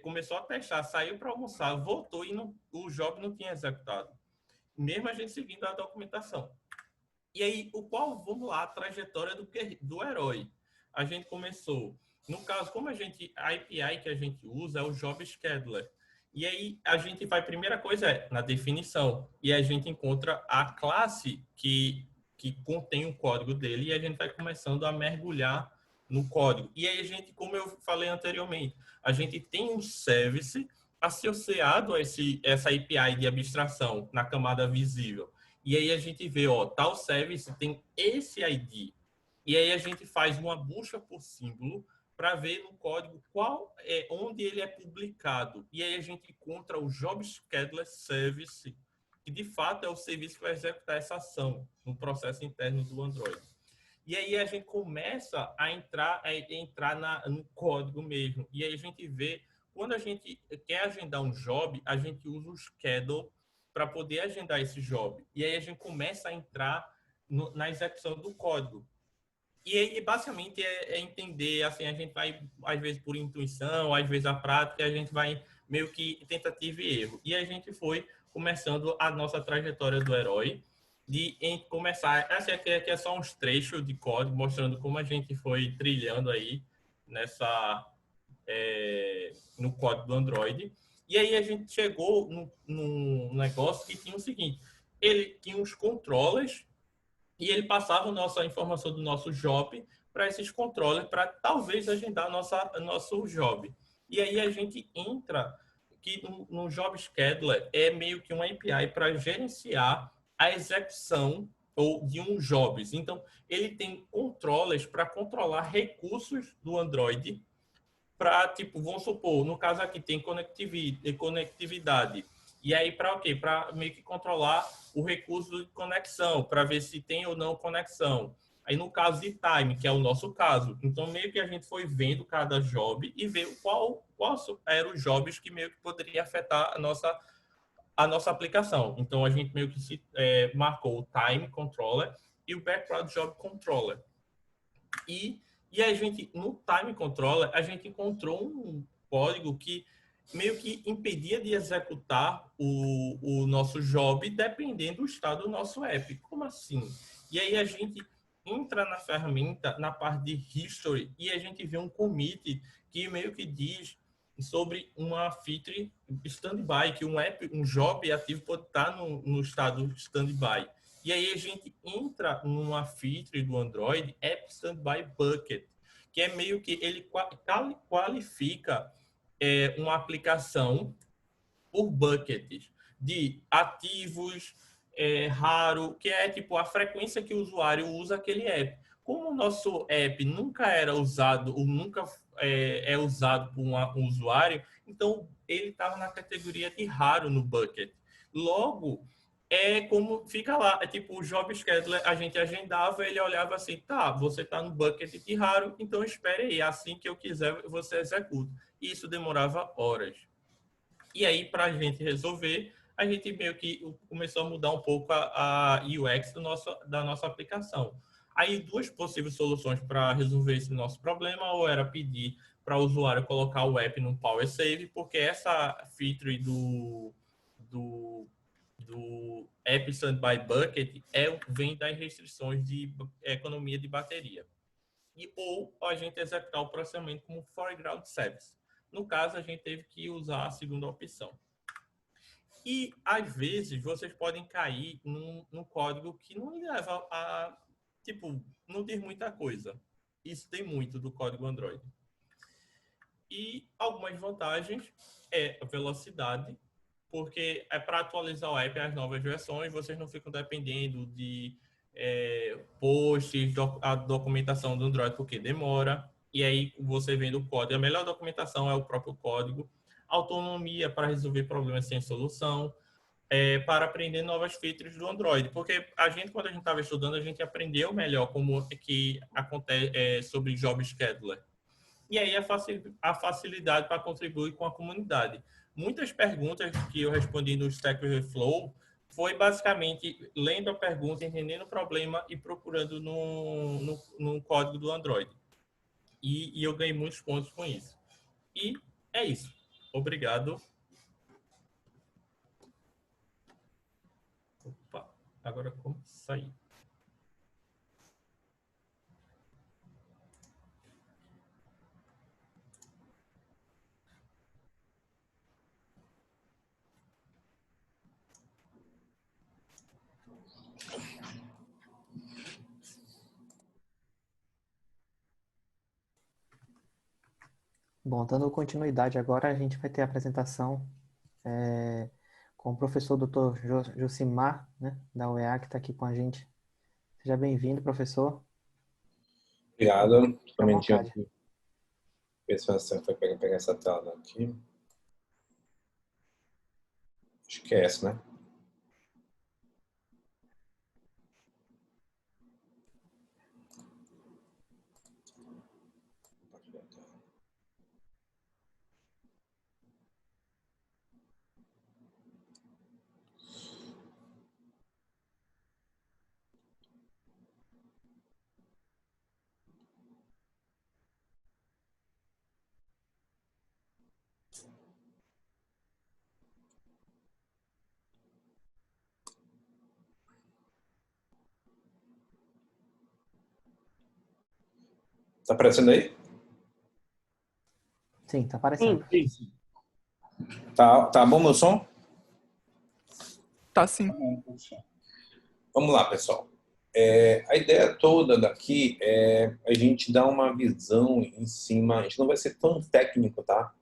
começou a testar, saiu para almoçar, voltou e o job não tinha executado. Mesmo a gente seguindo a documentação. E aí, vamos lá, a trajetória do herói. A gente começou, no caso, a API que a gente usa é o Job Scheduler. E aí, a gente vai, primeira coisa na definição, e a gente encontra a classe que contém o código dele, e a gente vai começando a mergulhar no código. E aí, como eu falei anteriormente, a gente tem um service associado a essa API de abstração na camada visível. E aí a gente vê, tal service tem esse ID. E aí a gente faz uma busca por símbolo para ver no código onde ele é publicado. E aí a gente encontra o Job Scheduler Service, que de fato é o serviço que vai executar essa ação no processo interno do Android. E aí a gente começa a entrar no código mesmo. E aí a gente vê, quando a gente quer agendar um job, a gente usa o schedule para poder agendar esse job. E aí a gente começa a entrar na execução do código. E aí, basicamente, é entender, assim, a gente vai, às vezes, por intuição, às vezes, a prática, a gente vai meio que tentativa e erro. E a gente foi começando a nossa trajetória do herói, começar, assim, aqui é só uns trechos de código, mostrando como a gente foi trilhando aí no código do Android. E aí a gente chegou num negócio que tinha o seguinte, ele tinha uns controllers e ele passava a informação do nosso job para esses controllers, para talvez agendar nosso job. E aí a gente entra que no Job Scheduler é meio que uma API para gerenciar a execução ou de um jobs. Então, ele tem controllers para controlar recursos do Android para, tipo, vamos supor, no caso aqui tem conectividade. E aí, para o quê? Para meio que controlar o recurso de conexão, para ver se tem ou não conexão. Aí, no caso de time, que é o nosso caso. Então, meio que a gente foi vendo cada job e ver qual eram os jobs que meio que poderia afetar a nossa aplicação. Então, a gente meio que marcou o time controller e o background job controller. E a gente, no time controller, a gente encontrou um código que meio que impedia de executar o nosso job dependendo do estado do nosso app. Como assim? E aí a gente entra na ferramenta, na parte de history, e a gente vê um commit que meio que diz sobre uma feature standby, que um job ativo pode estar no estado standby. E aí a gente entra numa feature do Android, App Standby Bucket, que é meio que ele qualifica uma aplicação por buckets de ativos, raro, que é tipo a frequência que o usuário usa aquele app. Como o nosso app nunca era usado, ou nunca é usado por um usuário, então ele estava na categoria de raro no bucket. Logo, é como fica lá, é tipo o Job Scheduler, a gente agendava, ele olhava assim, tá, você está no bucket de raro, então espere aí, assim que eu quiser você executa. E isso demorava horas. E aí, para a gente resolver, a gente meio que começou a mudar um pouco a UX da nossa aplicação. Aí, duas possíveis soluções para resolver esse nosso problema, ou era pedir para o usuário colocar o app no Power Save, porque essa feature do App Standby Bucket vem das restrições de economia de bateria. Ou a gente executar o processamento como foreground service. No caso, a gente teve que usar a segunda opção. E, às vezes, vocês podem cair num código que não leva a... Tipo, não diz muita coisa. Isso tem muito do código Android. E algumas vantagens é a velocidade, porque é para atualizar o app às novas versões, vocês não ficam dependendo de posts, a documentação do Android, porque demora. E aí você vendo o código, a melhor documentação é o próprio código. Autonomia para resolver problemas sem solução, para aprender novas features do Android. Porque quando a gente estava estudando, a gente aprendeu melhor como que acontece sobre Job Scheduler. E aí a facilidade para contribuir com a comunidade. Muitas perguntas que eu respondi no Stack Overflow foi basicamente lendo a pergunta, entendendo o problema e procurando no código do Android. E eu ganhei muitos pontos com isso. E é isso. Obrigado. Opa, agora como sair? Bom, dando continuidade agora, a gente vai ter a apresentação com o professor Dr. Josimar, né, da UEA, que está aqui com a gente. Seja bem-vindo, professor. Obrigado. Fique à Somente vontade. ver se você foi pegar essa tela aqui. Esquece, né? Tá aparecendo aí? Sim, tá aparecendo. Isso. Tá bom meu som? Tá sim. Tá bom, professor. Vamos lá, pessoal. A ideia toda daqui é a gente dar uma visão em cima. A gente não vai ser tão técnico, tá?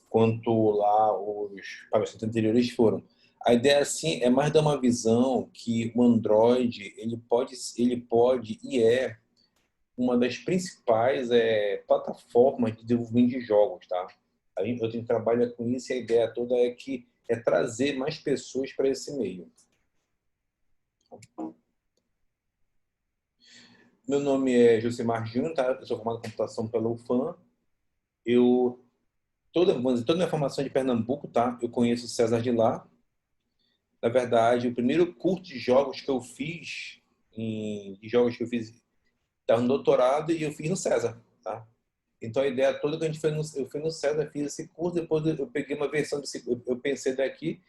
Quanto lá os palestrantes anteriores foram. A ideia, assim, é mais dar uma visão que o Android, ele pode e é uma das principais plataformas de desenvolvimento de jogos, tá? Eu tenho trabalho com isso e a ideia toda é trazer mais pessoas para esse meio. Meu nome é Josimar Júnior, tá? Eu sou formado em computação pela UFAM. Toda a minha formação é de Pernambuco, tá? Eu conheço o César de lá. Na verdade, o primeiro curso de jogos que eu fiz, estava no doutorado e eu fiz no César, tá? Então a ideia toda que a gente eu fui no César, fiz esse curso, depois eu peguei uma versão eu pensei daqui,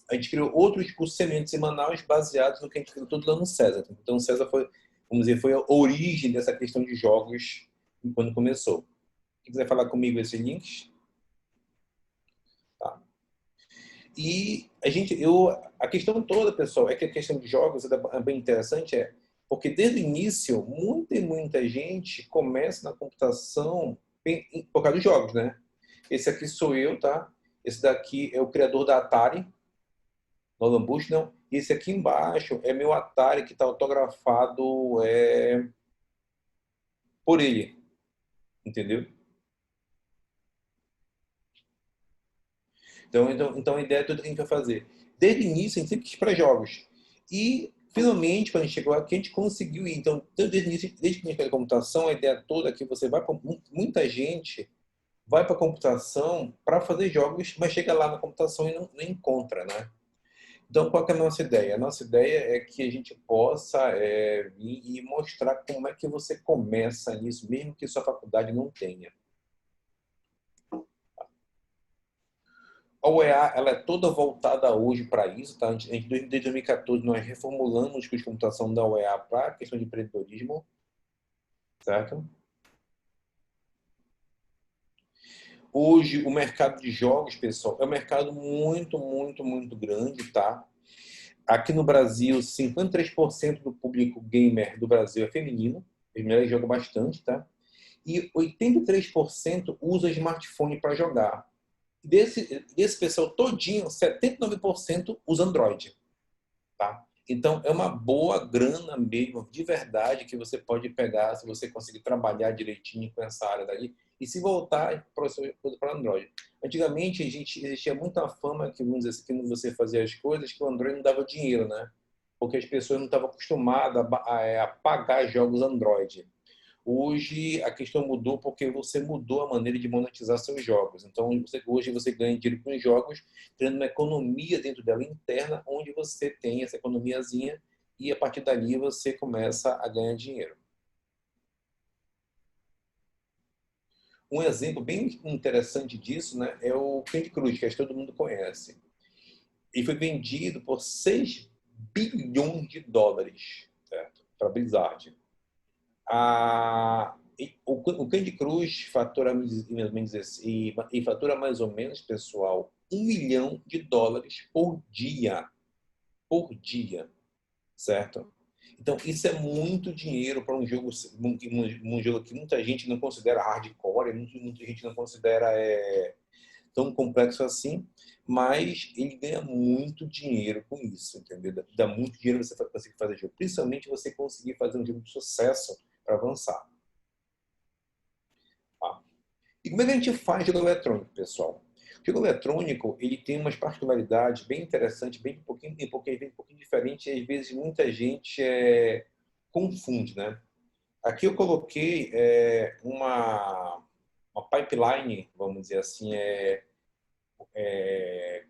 a gente criou outros cursos semelhantes em Manaus baseados no que a gente criou tudo lá no César. Então o César foi, vamos dizer, foi a origem dessa questão de jogos quando começou. Quem quiser falar comigo esses links, tá? E a questão toda, pessoal, é que a questão de jogos é bem interessante, porque desde o início, muita gente começa na computação por causa dos jogos, né? Esse aqui sou eu, tá? Esse daqui é o criador da Atari, Nolan Bushnell. E esse aqui embaixo é meu Atari que está autografado por ele, entendeu? Então a ideia é tudo que a gente vai fazer. Desde o início, a gente sempre quis para jogos. E, finalmente, quando a gente chegou aqui, a gente conseguiu ir. Então, desde o início, desde que a gente fez a computação, a ideia toda é que você vai para... Muita gente vai para a computação para fazer jogos, mas chega lá na computação e não encontra, né? Então, qual que é a nossa ideia? A nossa ideia é que a gente possa vir e mostrar como é que você começa nisso, mesmo que sua faculdade não tenha. A UEA ela é toda voltada hoje para isso, tá? Desde 2014 nós reformulamos o curso de computação da UEA para a questão de empreendedorismo, certo? Hoje o mercado de jogos, pessoal, é um mercado muito grande, tá? Aqui no Brasil, 53% do público gamer do Brasil é feminino, as mulheres jogam bastante, tá? E 83% usa smartphone para jogar. Desse pessoal todinho, 79% usa Android. Tá? Então, é uma boa grana mesmo, de verdade, que você pode pegar se você conseguir trabalhar direitinho com essa área daí e se voltar para Android. Antigamente, existia muita fama que, vamos dizer assim, que você fazia as coisas que o Android não dava dinheiro, né? Porque as pessoas não estavam acostumadas a pagar jogos Android. Hoje a questão mudou porque você mudou a maneira de monetizar seus jogos. Então hoje você ganha dinheiro com os jogos, tendo uma economia dentro dela interna, onde você tem essa economiazinha e a partir dali você começa a ganhar dinheiro. Um exemplo bem interessante disso, né, é o Candy Crush, que acho que todo mundo conhece. Ele foi vendido por 6 bilhões de dólares, certo? Para a Blizzard. O Candy Crush fatura mais ou menos, pessoal, $1 milhão por dia, certo? Então isso é muito dinheiro para um jogo que muita gente não considera hardcore, muita gente não considera tão complexo assim, mas ele ganha muito dinheiro com isso, entendeu? Dá muito dinheiro você conseguir fazer jogo, principalmente você conseguir fazer um jogo de sucesso para avançar. Tá? E como é que a gente faz jogo eletrônico, pessoal? O jogo eletrônico ele tem umas particularidades bem interessantes, bem um pouquinho diferente, e às vezes muita gente confunde, né? Aqui eu coloquei uma pipeline, vamos dizer assim,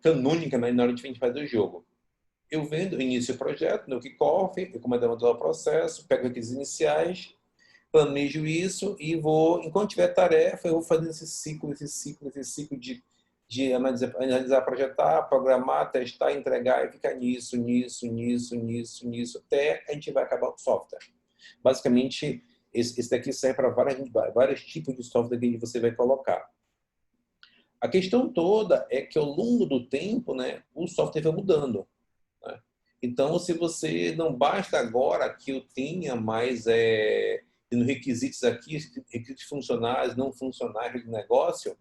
canônica na hora de a gente fazer o jogo. Eu vendo, inicio o projeto, no kickoff, eu começo a o processo, pego aqueles iniciais, planejo isso e vou, enquanto tiver tarefa, eu vou fazendo esse ciclo de analisar, projetar, programar, testar, entregar e ficar nisso, até a gente vai acabar o software. Basicamente, esse daqui serve para vários tipos de software que você vai colocar. A questão toda é que ao longo do tempo, né, o software vai mudando. Né? Então, se você não basta agora que eu tenha mais tendo requisitos aqui, requisitos funcionais, não funcionais do negócio,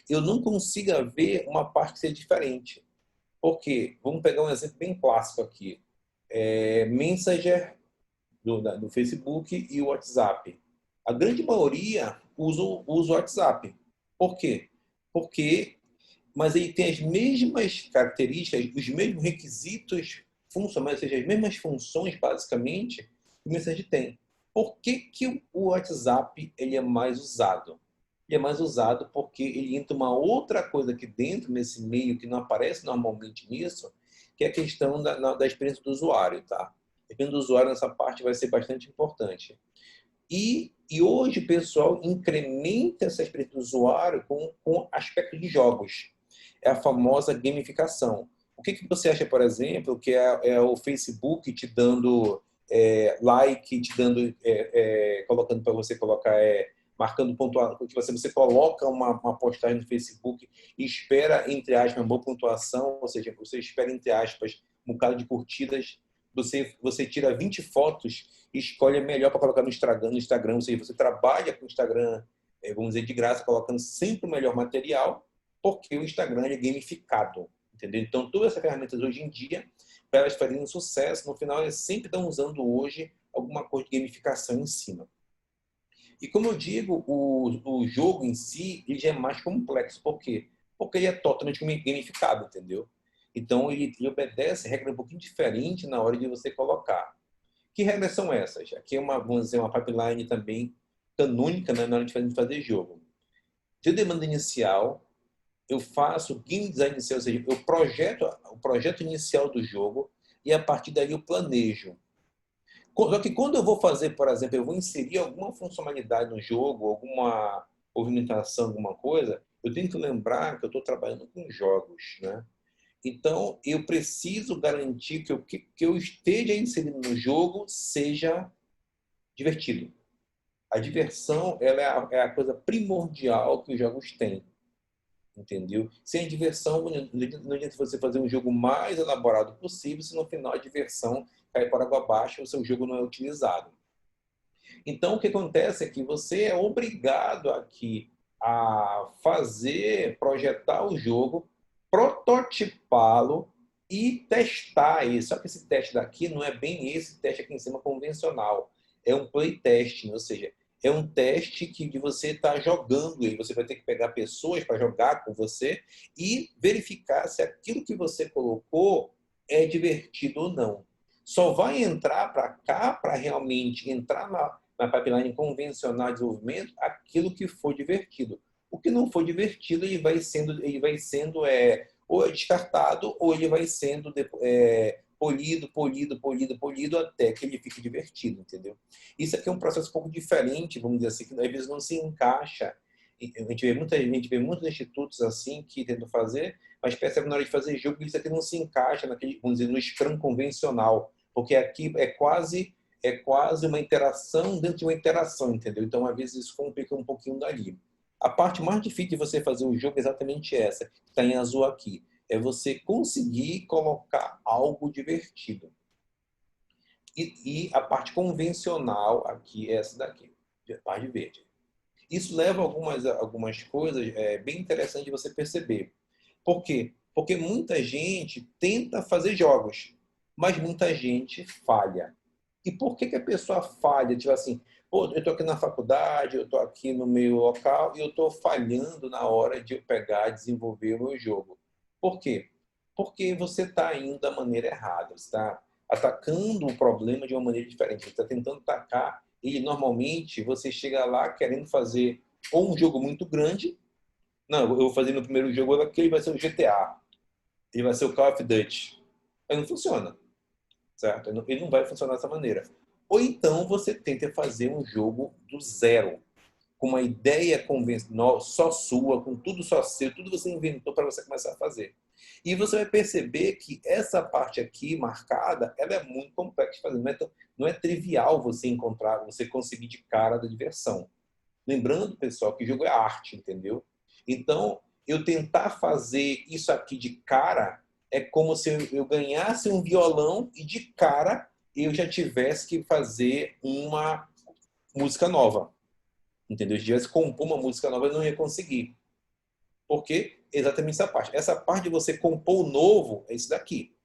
eu não consiga ver uma parte que seja diferente. Por quê? Vamos pegar um exemplo bem clássico aqui. Messenger do Facebook e o WhatsApp. A grande maioria usa o WhatsApp. Por quê? Mas ele tem as mesmas características, os mesmos requisitos funcionais, ou seja, as mesmas funções, basicamente, que o Messenger tem. Por que o WhatsApp ele é mais usado? Ele é mais usado porque ele entra uma outra coisa aqui dentro, nesse meio, que não aparece normalmente nisso, que é a questão da experiência do usuário. Tá? A experiência do usuário nessa parte vai ser bastante importante. E hoje o pessoal incrementa essa experiência do usuário com aspecto de jogos. É a famosa gamificação. O que você acha, por exemplo, que é o Facebook te dando like, te dando, colocando para você colocar, marcando pontuação, porque você coloca uma postagem no Facebook e espera, entre aspas, uma boa pontuação, ou seja, você espera, entre aspas, um bocado de curtidas, você tira 20 fotos e escolhe a melhor para colocar no Instagram, ou seja, você trabalha com o Instagram, vamos dizer, de graça, colocando sempre o melhor material, porque o Instagram é gamificado, entendeu? Então, todas essas ferramentas hoje em dia, para elas fazerem sucesso, no final, elas sempre estão usando hoje alguma coisa de gamificação em cima. E como eu digo, o jogo em si, ele já é mais complexo. Por quê? Porque ele é totalmente gamificado, entendeu? Então, ele obedece regra um pouquinho diferente na hora de você colocar. Que regras são essas? Aqui é vamos dizer, uma pipeline também canônica, né, na hora de fazer jogo. De demanda inicial, eu faço o game design inicial, ou seja, eu projeto o projeto inicial do jogo e a partir daí eu planejo. Só que quando eu vou fazer, por exemplo, eu vou inserir alguma funcionalidade no jogo, alguma movimentação, alguma coisa, eu tenho que lembrar que eu estou trabalhando com jogos, né? Então, eu preciso garantir que o que eu esteja inserindo no jogo seja divertido. A diversão ela é a coisa primordial que os jogos têm. Entendeu? Sem a diversão, não adianta você fazer um jogo mais elaborado possível, se no final a diversão cai por água abaixo e o seu jogo não é utilizado. Então, o que acontece é que você é obrigado aqui a projetar o jogo, prototipá-lo e testar isso. Só que esse teste daqui não é bem esse teste aqui em cima convencional. É um playtesting, ou seja, é um teste de você estar jogando e você vai ter que pegar pessoas para jogar com você e verificar se aquilo que você colocou é divertido ou não. Só vai entrar para cá, para realmente entrar na pipeline convencional de desenvolvimento, aquilo que for divertido. O que não for divertido, ele vai sendo ou é descartado ou ele vai sendo polido até que ele fique divertido, entendeu? Isso aqui é um processo um pouco diferente, vamos dizer assim, que às vezes não se encaixa. A gente vê muitos institutos assim que tentam fazer, mas percebe na hora de fazer jogo que isso aqui não se encaixa naquele, vamos dizer, no Scrum convencional, porque aqui é quase uma interação dentro de uma interação, entendeu? Então, às vezes, isso complica um pouquinho dali. A parte mais difícil de você fazer o jogo é exatamente essa, que está em azul aqui. É você conseguir colocar algo divertido. E a parte convencional aqui é essa daqui, a parte verde. Isso leva a algumas coisas bem interessantes de você perceber. Por quê? Porque muita gente tenta fazer jogos, mas muita gente falha. E por que a pessoa falha? Tipo assim, pô, eu estou aqui na faculdade, eu estou aqui no meu local e eu estou falhando na hora de eu pegar e desenvolver o meu jogo. Por quê? Porque você está indo da maneira errada. Você está atacando o problema de uma maneira diferente. Você está tentando atacar e normalmente você chega lá querendo fazer Ou um jogo muito grande. Não, eu vou fazer meu primeiro jogo aqui, ele vai ser o GTA. Ele vai ser o Call of Duty. Aí não funciona, certo? Ele não vai funcionar dessa maneira. Ou então você tenta fazer um jogo do zero, com uma ideia convencional, só sua, com tudo só seu, tudo você inventou para você começar a fazer. E você vai perceber que essa parte aqui marcada, ela é muito complexa de fazer. Não é trivial você encontrar, você conseguir de cara da diversão. Lembrando, pessoal, que jogo é arte, entendeu? Então, eu tentar fazer isso aqui de cara é como se eu ganhasse um violão e de cara eu já tivesse que fazer uma música nova. Entendeu? Se eu tivesse que compor uma música nova, eu não ia conseguir. Por quê? Exatamente essa parte. Essa parte de você compor o novo é isso daqui.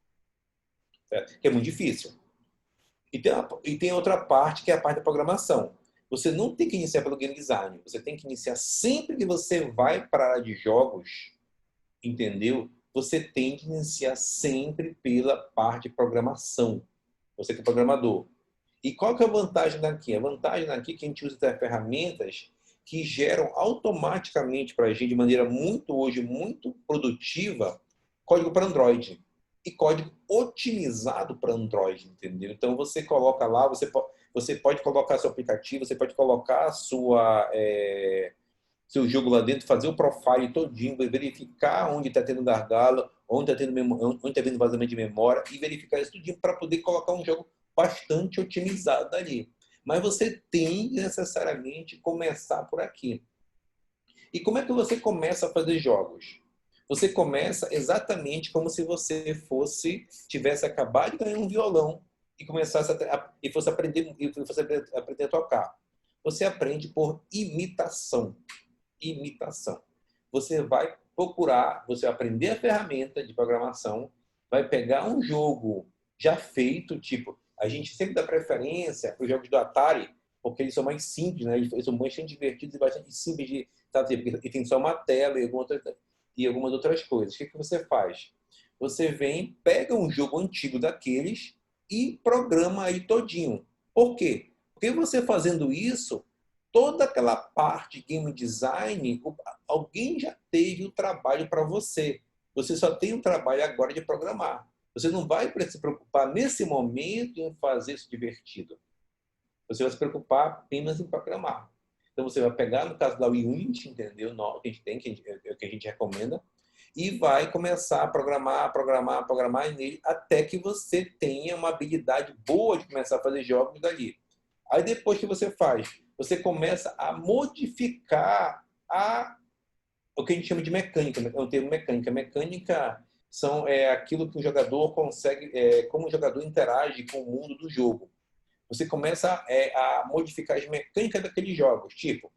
Certo? Que é muito difícil. E tem outra parte, que é a parte da programação. Você não tem que iniciar pelo game design. Você tem que iniciar sempre que você vai para a área de jogos, entendeu? Você tem que iniciar sempre pela parte de programação. Você que é programador. E qual que é a vantagem daqui? A vantagem daqui é que a gente usa ferramentas que geram automaticamente para a gente, de maneira hoje muito produtiva, código para Android. E código otimizado para Android, entendeu? Então você coloca lá, você pode colocar seu aplicativo, você pode colocar seu jogo lá dentro, fazer o profile todinho, verificar onde está tendo gargalo, onde está tendo vazamento de memória e verificar isso tudinho para poder colocar um jogo bastante otimizado ali. Mas você tem necessariamente começar por aqui. E como é que você começa a fazer jogos? Você começa exatamente como se você tivesse acabado de ganhar um violão e fosse aprender a tocar. Você aprende por imitação. Imitação. Você vai procurar, você vai aprender a ferramenta de programação, vai pegar um jogo já feito, tipo, a gente sempre dá preferência para os jogos do Atari, porque eles são mais simples, né? Eles são bastante divertidos e bastante simples de fazer, porque tem só uma tela e algumas outras coisas. O que você faz? Você vem, pega um jogo antigo daqueles e programa aí todinho. Por quê? Porque você fazendo isso, toda aquela parte de game design, alguém já teve o trabalho para você. Você só tem o trabalho agora de programar. Você não vai se preocupar nesse momento em fazer isso divertido. Você vai se preocupar apenas em programar. Então você vai pegar, no caso da Unity, entendeu? Que a gente tem, que a gente recomenda, e vai começar a programar nele até que você tenha uma habilidade boa de começar a fazer jogos dali. Aí depois que você faz, você começa a modificar o que a gente chama de mecânica. É um termo mecânica. Mecânica é aquilo que o jogador consegue, como o jogador interage com o mundo do jogo. Você começa a modificar as mecânicas daqueles jogos. Tipo,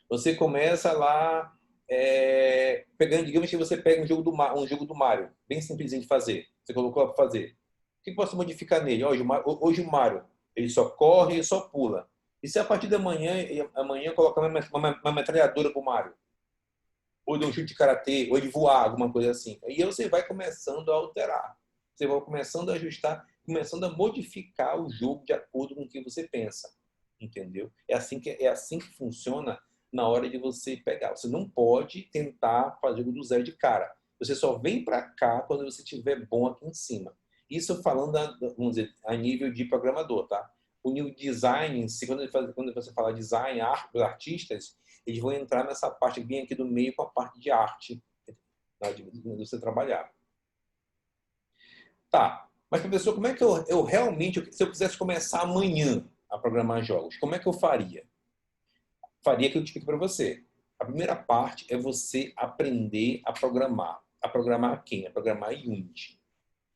você começa lá pegando, digamos que você pega um jogo do Mario, bem simplesinho de fazer. Você colocou para fazer. O que posso modificar nele? Hoje o Mario, ele só corre e só pula. E se a partir da amanhã colocar uma metralhadora para o Mario? Ou de um chute de karatê, ou de voar, alguma coisa assim. E aí você vai começando a alterar. Você vai começando a ajustar, começando a modificar o jogo de acordo com o que você pensa. Entendeu? É assim que funciona na hora de você pegar. Você não pode tentar fazer do zero de cara. Você só vem para cá quando você estiver bom aqui em cima. Isso falando, vamos dizer, a nível de programador, tá? O nível design, quando você fala design, arte, os artistas, eles vão entrar nessa parte bem aqui do meio com a parte de arte, de você trabalhar. Tá, mas professor, como é que eu realmente, se eu quisesse começar amanhã a programar jogos, como é que eu faria? Faria o que eu explico para você. A primeira parte é você aprender a programar. A programar quem? A programar Unity.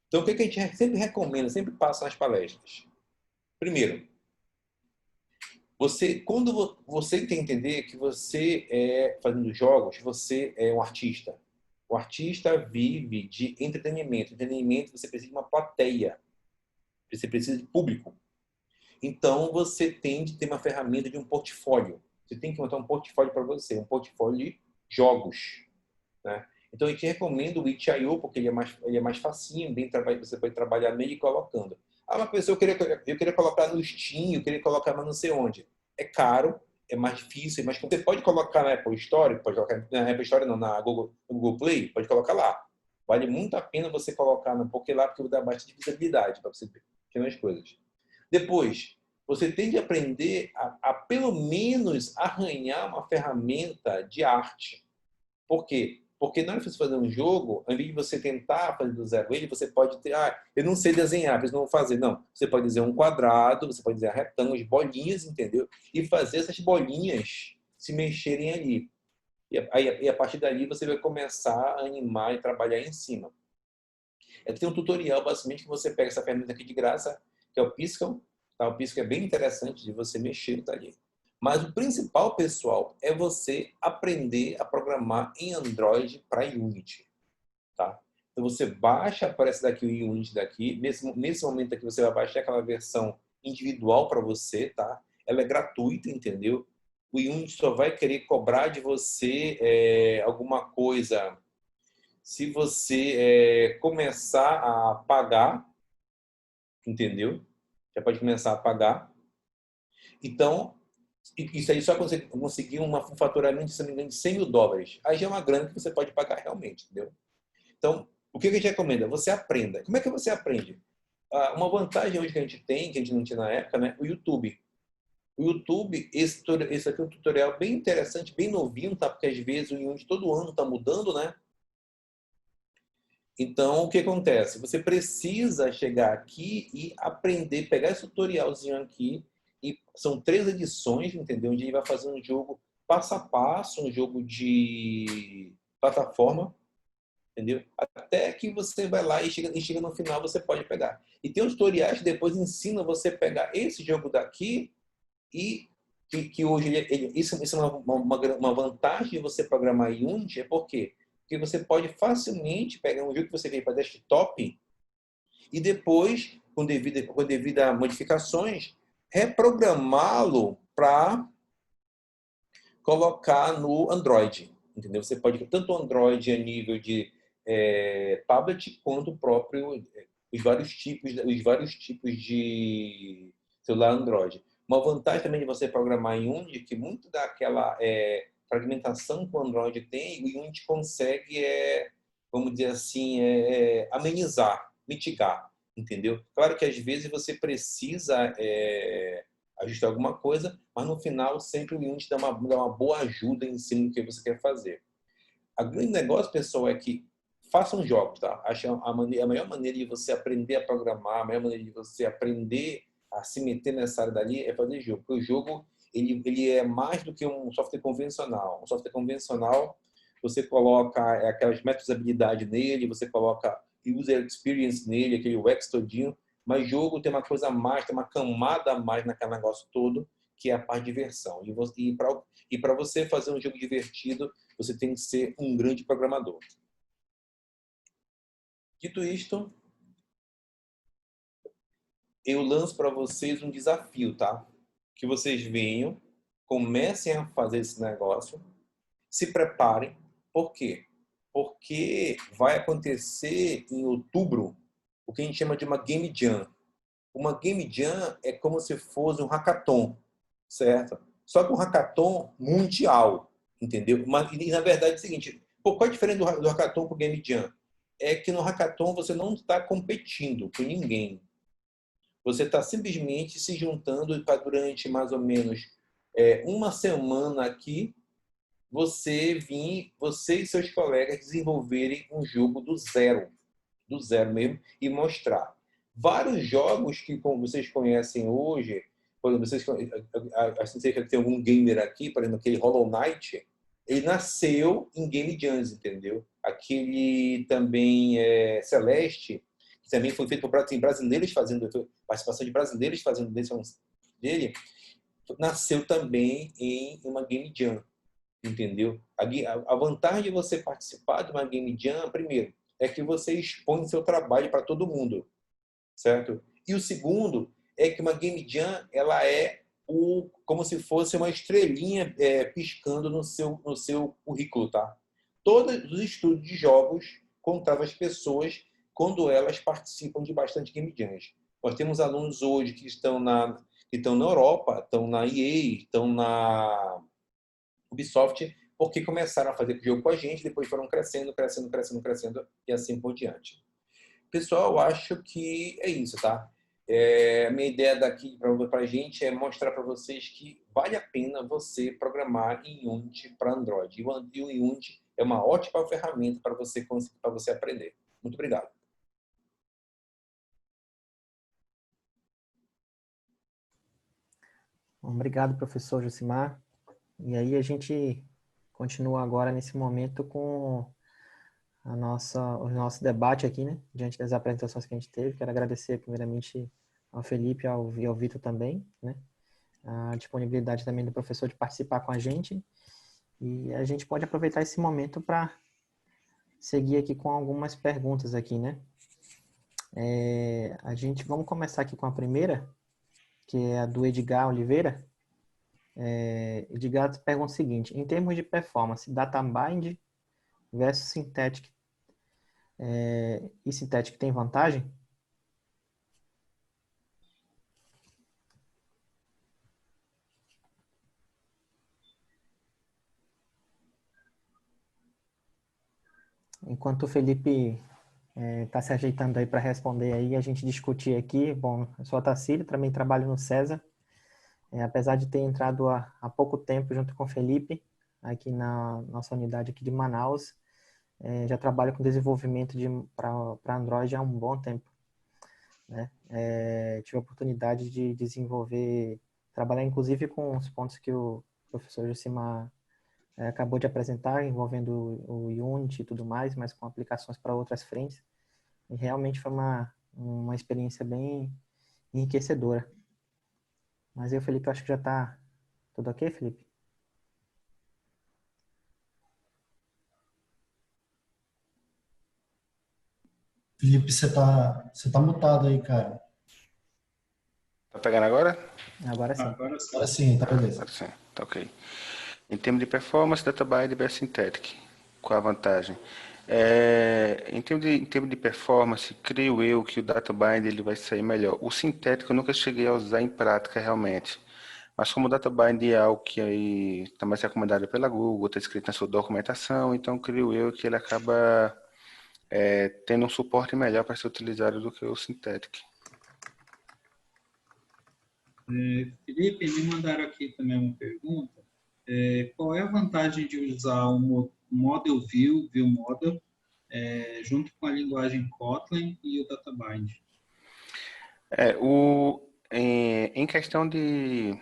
Então, o que a gente sempre recomenda, sempre passa nas palestras? Primeiro, quando você tem que entender que você fazendo jogos, você é um artista. O artista vive de entretenimento. Entretenimento, você precisa de uma plateia. Você precisa de público. Então, você tem de ter uma ferramenta de um portfólio. Você tem que montar um portfólio para você, um portfólio de jogos. Né? Então, eu te recomendo o itch.io, porque ele é mais facinho, você pode trabalhar nele e colocando. Ah, uma pessoa eu queria colocar no Steam, eu queria colocar mas não sei onde. É caro é mais difícil, mas você pode colocar na Apple Store, pode colocar na Apple Store não, na Google Play, pode colocar lá. Vale muito a pena você colocar porque lá porque dá bastante visibilidade para você ver pequenas coisas. Depois, você tem de aprender a pelo menos arranhar uma ferramenta de arte. Por quê? Porque na hora de você fazer um jogo, ao invés de você tentar fazer do zero ele, você pode ter, eu não sei desenhar, mas não vou fazer. Não, você pode desenhar um quadrado, você pode desenhar retângulos, bolinhas, entendeu? E fazer essas bolinhas se mexerem ali. E a partir dali você vai começar a animar e trabalhar em cima. Tem um tutorial, basicamente, que você pega essa ferramenta aqui de graça, que é o Piscal. Tá? O Piscal é bem interessante de você mexer, tá ali. Mas o principal, pessoal, é você aprender a programar em Android para Unity. Tá? Então você baixa, aparece daqui o Unity daqui. Nesse momento aqui você vai baixar aquela versão individual para você, tá? Ela é gratuita, entendeu? O Unity só vai querer cobrar de você alguma coisa se você começar a pagar, entendeu? Já pode começar a pagar. Então, isso aí só conseguir um faturamento, se não me engano, de $100.000. Aí já é uma grana que você pode pagar realmente, entendeu? Então, o que a gente recomenda? Você aprenda. Como é que você aprende? Uma vantagem hoje que a gente tem, que a gente não tinha na época, né? O YouTube. O YouTube, esse aqui é um tutorial bem interessante, bem novinho, tá? Porque às vezes o Unity todo ano tá mudando, né? Então, o que acontece? Você precisa chegar aqui e aprender, pegar esse tutorialzinho aqui, e são 3 edições, entendeu? Onde ele vai fazer um jogo passo a passo, um jogo de plataforma, entendeu? Até que você vai lá e chega no final, você pode pegar. E tem os tutoriais que depois ensinam você a pegar esse jogo daqui e que hoje isso é uma vantagem de você programar em Unity, é por quê? Porque você pode facilmente pegar um jogo que você fez para desktop e depois, com devidas modificações, reprogramá-lo para colocar no Android. Entendeu? Você pode tanto o Android a nível de tablet quanto o próprio os vários tipos de celular Android. Uma vantagem também de você programar em Unity que muito daquela fragmentação que o Android tem, o Unity consegue, vamos dizer assim, amenizar, mitigar, entendeu? Claro que às vezes você precisa ajustar alguma coisa, mas no final sempre o Unity dá uma boa ajuda em cima do que você quer fazer. O grande negócio, pessoal, é que façam jogos, tá? Acho a maior maneira de você aprender a programar, a maior maneira de você aprender a se meter nessa área dali é fazer jogo. Porque o jogo ele é mais do que um software convencional. Um software convencional, você coloca aquelas métodos de habilidade nele, você coloca user experience nele, aquele UX todinho, mas jogo tem uma coisa a mais, tem uma camada a mais naquele negócio todo, que é a parte de diversão. E para você fazer um jogo divertido, você tem que ser um grande programador. Dito isto, eu lanço para vocês um desafio, tá? Que vocês venham, comecem a fazer esse negócio, se preparem. Por quê? Porque vai acontecer em outubro o que a gente chama de uma Game Jam. Uma Game Jam é como se fosse um hackathon, certo? Só que um hackathon mundial, entendeu? E na verdade é o seguinte, qual é a diferença do hackathon para o Game Jam? É que no hackathon você não está competindo com ninguém. Você está simplesmente se juntando para durante mais ou menos uma semana aqui, você e seus colegas desenvolverem um jogo do zero mesmo, e mostrar. Vários jogos que como vocês conhecem hoje, quando vocês assim, tem algum gamer aqui, por exemplo, aquele Hollow Knight, ele nasceu em Game Jams, entendeu? Aquele também Celeste, que também foi feito por brasileiros fazendo, participação de brasileiros fazendo dele, nasceu também em uma Game Jam, entendeu? A vantagem de você participar de uma Game Jam, primeiro, é que você expõe seu trabalho para todo mundo, certo? E o segundo é que uma Game Jam, ela é como se fosse uma estrelinha piscando no seu currículo, tá? Todos os estúdios de jogos contratam as pessoas quando elas participam de bastante Game Jams. Nós temos alunos hoje que estão que estão na Europa, estão na EA, estão na Ubisoft, porque começaram a fazer jogo com a gente, depois foram crescendo, crescendo, crescendo, crescendo e assim por diante. Pessoal, eu acho que é isso, tá? A minha ideia daqui para a gente é mostrar para vocês que vale a pena você programar em Unity para Android. E o Unity é uma ótima ferramenta para você aprender. Muito obrigado. Obrigado, professor Josimar. E aí a gente continua agora nesse momento com o nosso debate aqui, né? Diante das apresentações que a gente teve. Quero agradecer primeiramente ao Felipe e ao Vitor também, né? A disponibilidade também do professor de participar com a gente. E a gente pode aproveitar esse momento para seguir aqui com algumas perguntas aqui, né? Vamos começar aqui com a primeira, que é a do Edgar Oliveira. Edgar pergunta o seguinte: em termos de performance, databind versus synthetic, e synthetic tem vantagem? Enquanto o Felipe está se ajeitando aí para responder aí, a gente discutir aqui. Bom, eu sou a Tassilo, também trabalho no César. Apesar de ter entrado há pouco tempo junto com o Felipe, aqui na nossa unidade aqui de Manaus, já trabalho com desenvolvimento para Android há um bom tempo, né? Tive a oportunidade de trabalhar inclusive com os pontos que o professor Josimar acabou de apresentar, envolvendo o Unity e tudo mais, mas com aplicações para outras frentes. E realmente foi uma experiência bem enriquecedora. Mas aí o Felipe, acho que já está tudo ok, Felipe? Felipe, você tá mutado aí, cara. Tá pegando agora? Agora sim. Agora sim. Agora sim, tá beleza. Agora sim, tá ok. Em termos de performance, Databind versus Synthetic. Qual a vantagem? Em termos de performance, creio eu que o Databind ele vai sair melhor. O Synthetic eu nunca cheguei a usar em prática realmente. Mas como o Databind é algo que aí está mais recomendado pela Google, está escrito na sua documentação, então creio eu que ele acaba tendo um suporte melhor para ser utilizado do que o Synthetic. Felipe, me mandaram aqui também uma pergunta. Qual é a vantagem de usar o Model View Model, junto com a linguagem Kotlin e o Databind? Em questão de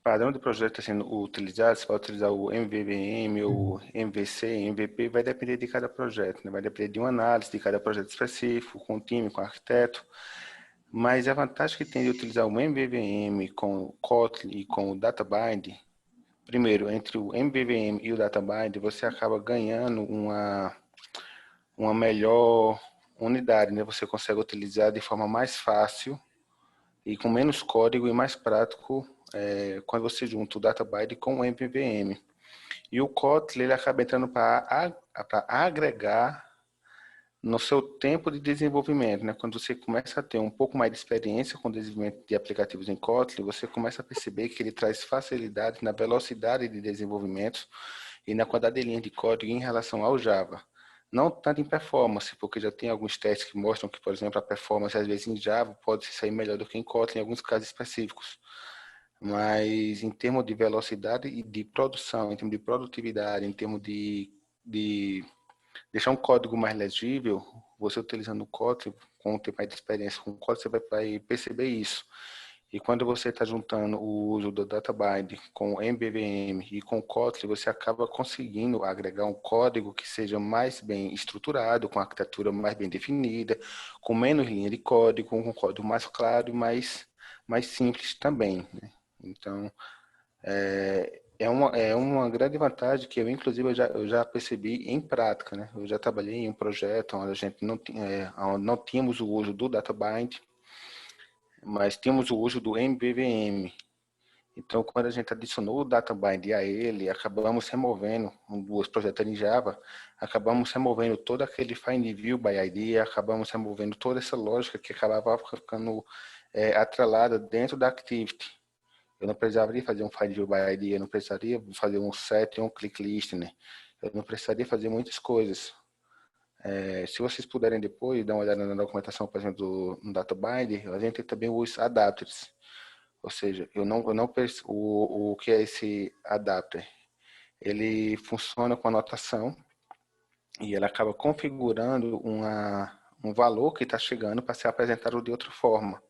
padrão de projeto está sendo utilizado, você pode utilizar o MVVM ou MVC, MVP, vai depender de cada projeto, né? Vai depender de uma análise de cada projeto específico, com o time, com o arquiteto. Mas a vantagem que tem de utilizar o MVVM com o Kotlin e com o Databind, primeiro, entre o MVVM e o Databind, você acaba ganhando uma melhor unidade, né? Você consegue utilizar de forma mais fácil e com menos código e mais prático quando você junta o Databind com o MVVM. E o Kotlin ele acaba entrando para agregar no seu tempo de desenvolvimento, né? Quando você começa a ter um pouco mais de experiência com o desenvolvimento de aplicativos em Kotlin, você começa a perceber que ele traz facilidade na velocidade de desenvolvimento e na quantidade de linhas de código em relação ao Java. Não tanto em performance, porque já tem alguns testes que mostram que, por exemplo, a performance às vezes em Java pode sair melhor do que em Kotlin em alguns casos específicos. Mas em termos de velocidade e de produção, em termos de produtividade, em termos de deixar um código mais legível, você utilizando o Kotlin, com o tempo mais de experiência com o Kotlin, você vai perceber isso. E quando você está juntando o uso do Databind com o MVVM e com o Kotlin, você acaba conseguindo agregar um código que seja mais bem estruturado, com arquitetura mais bem definida, com menos linha de código, com um código mais claro e mais simples também, né? Então, é uma grande vantagem que eu, inclusive, eu já percebi em prática, né? Eu já trabalhei em um projeto onde a gente onde não tínhamos o uso do Databind, mas tínhamos o uso do MVVM. Então, quando a gente adicionou o Databind a ele, acabamos removendo os projetos em Java, acabamos removendo todo aquele Find View by ID, acabamos removendo toda essa lógica que acabava ficando atrelada dentro da Activity. Eu não precisaria fazer um Find View by ID, eu não precisaria fazer um set e um click listener. Eu não precisaria fazer muitas coisas. Se vocês puderem depois dar uma olhada na documentação, por exemplo, do DataBind, a gente tem também os adapters. Ou seja, o que é esse adapter? Ele funciona com anotação e ele acaba configurando um valor que está chegando para ser apresentado de outra forma.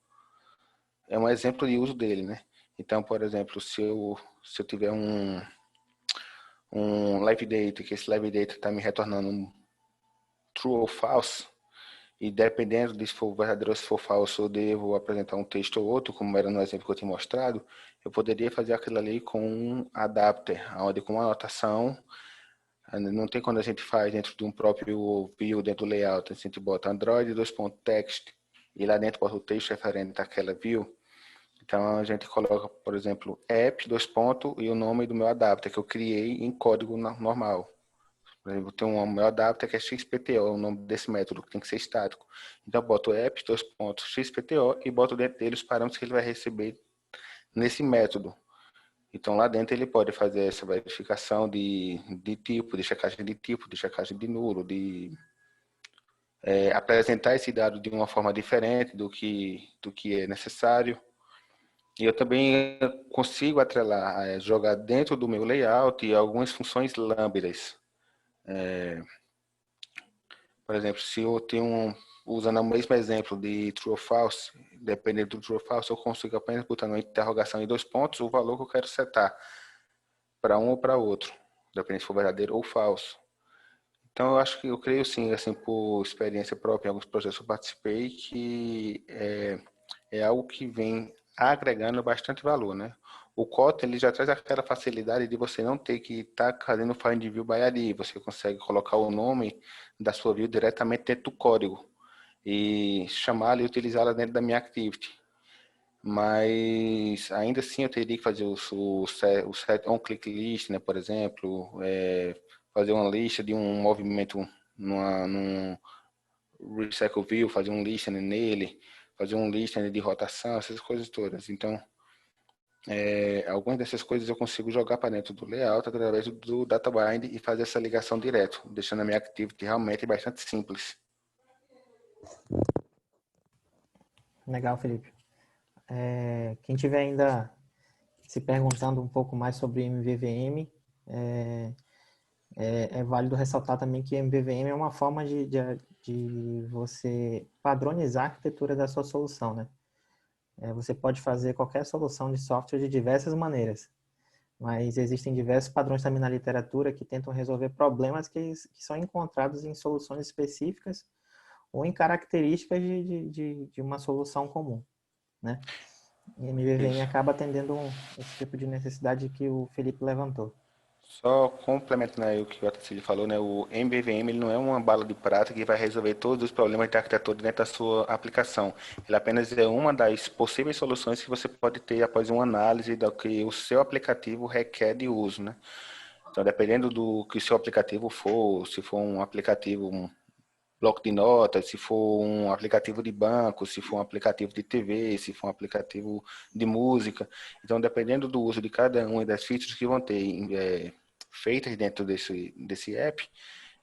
É um exemplo de uso dele, né? Então, por exemplo, se eu tiver um live data, que esse live data está me retornando um true ou false, e dependendo de se for verdadeiro ou se for falso, eu devo apresentar um texto ou outro, como era no exemplo que eu tinha mostrado, eu poderia fazer aquilo ali com um adapter, onde com uma anotação, não tem quando a gente faz dentro de um próprio view, dentro do layout, a gente bota Android .text, e lá dentro bota o texto referente àquela view. Então a gente coloca, por exemplo, app, e o nome do meu adapter, que eu criei em código normal. Por exemplo, tem um meu adapter que é XPTO, é o nome desse método, que tem que ser estático. Então eu boto app, XPTO, e boto dentro dele os parâmetros que ele vai receber nesse método. Então lá dentro ele pode fazer essa verificação de tipo, de checagem de tipo, de checagem de nulo, de apresentar esse dado de uma forma diferente do que é necessário. E eu também consigo atrelar, jogar dentro do meu layout e algumas funções lambdas. Por exemplo, se eu tenho usando o mesmo exemplo de true ou false, dependendo do true ou false, eu consigo apenas botar uma interrogação em 2 pontos o valor que eu quero setar para um ou para outro, dependendo se for verdadeiro ou falso. Então, eu creio sim, assim, por experiência própria, em alguns projetos que eu participei, que é algo que vem agregando bastante valor, né? O Kotlin, ele já traz aquela facilidade de você não ter que estar fazendo Find View by ID. Você consegue colocar o nome da sua view diretamente dentro do código e chamá-la e utilizá-la dentro da minha Activity. Mas ainda assim eu teria que fazer o set on click list, né, por exemplo, fazer uma lista de um movimento num recycle view, fazer um listening nele, fazer um listening de rotação, essas coisas todas. Então, algumas dessas coisas eu consigo jogar para dentro do layout através do DataBind e fazer essa ligação direto, deixando a minha Activity realmente bastante simples. Legal, Felipe. Quem tiver ainda se perguntando um pouco mais sobre MVVM, é válido ressaltar também que MVVM é uma forma de você padronizar a arquitetura da sua solução, né? Você pode fazer qualquer solução de software de diversas maneiras, mas existem diversos padrões também na literatura que tentam resolver problemas que são encontrados em soluções específicas ou em características de uma solução comum, né? E MVVM acaba atendendo esse tipo de necessidade que o Felipe levantou. Só complementando aí o que o Otacílio falou, né? O MVVM ele não é uma bala de prata que vai resolver todos os problemas de arquitetura dentro da sua aplicação. Ele apenas é uma das possíveis soluções que você pode ter após uma análise do que o seu aplicativo requer de uso, né? Então, dependendo do que o seu aplicativo for, se for um aplicativo, um bloco de notas, se for um aplicativo de banco, se for um aplicativo de TV, se for um aplicativo de música. Então, dependendo do uso de cada uma das features que vão ter feitas dentro desse app,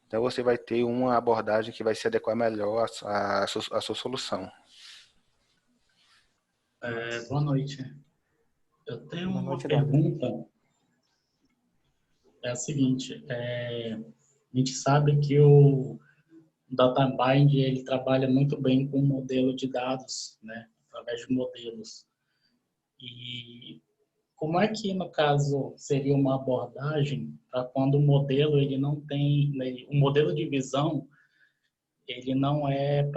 então você vai ter uma abordagem que vai se adequar melhor à sua solução. Boa noite. Eu tenho Boa uma noite, pergunta. É a seguinte, a gente sabe que o DataBind ele trabalha muito bem com modelo de dados, né? Através de modelos. E como é que, no caso, seria uma abordagem para quando o modelo ele não tem, o modelo de visão ele não é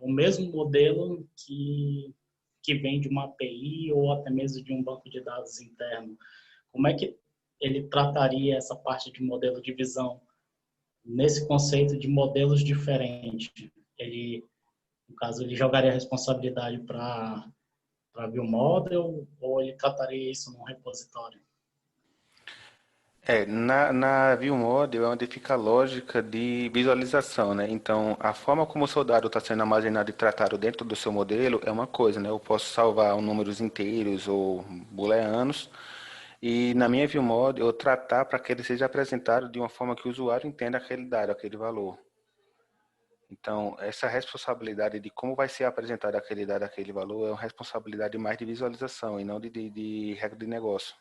o mesmo modelo que vem de uma API ou até mesmo de um banco de dados interno? Como é que ele trataria essa parte de modelo de visão nesse conceito de modelos diferentes? Ele, no caso, ele jogaria a responsabilidade para view model ou ele trataria isso num repositório? Na View Model é onde fica a lógica de visualização, né? Então, a forma como o seu dado está sendo armazenado e tratado dentro do seu modelo é uma coisa, né? Eu posso salvar números inteiros ou booleanos e na minha View Model eu tratar para que ele seja apresentado de uma forma que o usuário entenda aquele dado, aquele valor. Então, essa responsabilidade de como vai ser apresentado aquele dado, aquele valor, é uma responsabilidade mais de visualização e não de regra de negócio.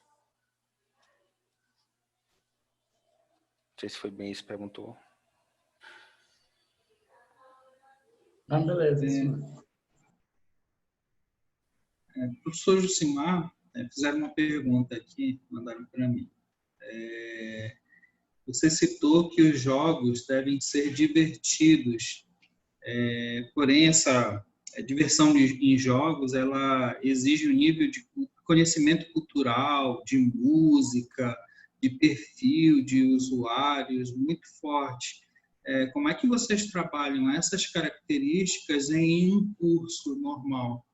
Não sei se foi bem isso que perguntou. Não, beleza. Professor Jucimar, fizeram uma pergunta aqui, mandaram para mim. Você citou que os jogos devem ser divertidos, porém essa diversão em jogos, ela exige um nível de conhecimento cultural, de música, de perfil de usuários muito forte. Como é que vocês trabalham essas características em um curso normal?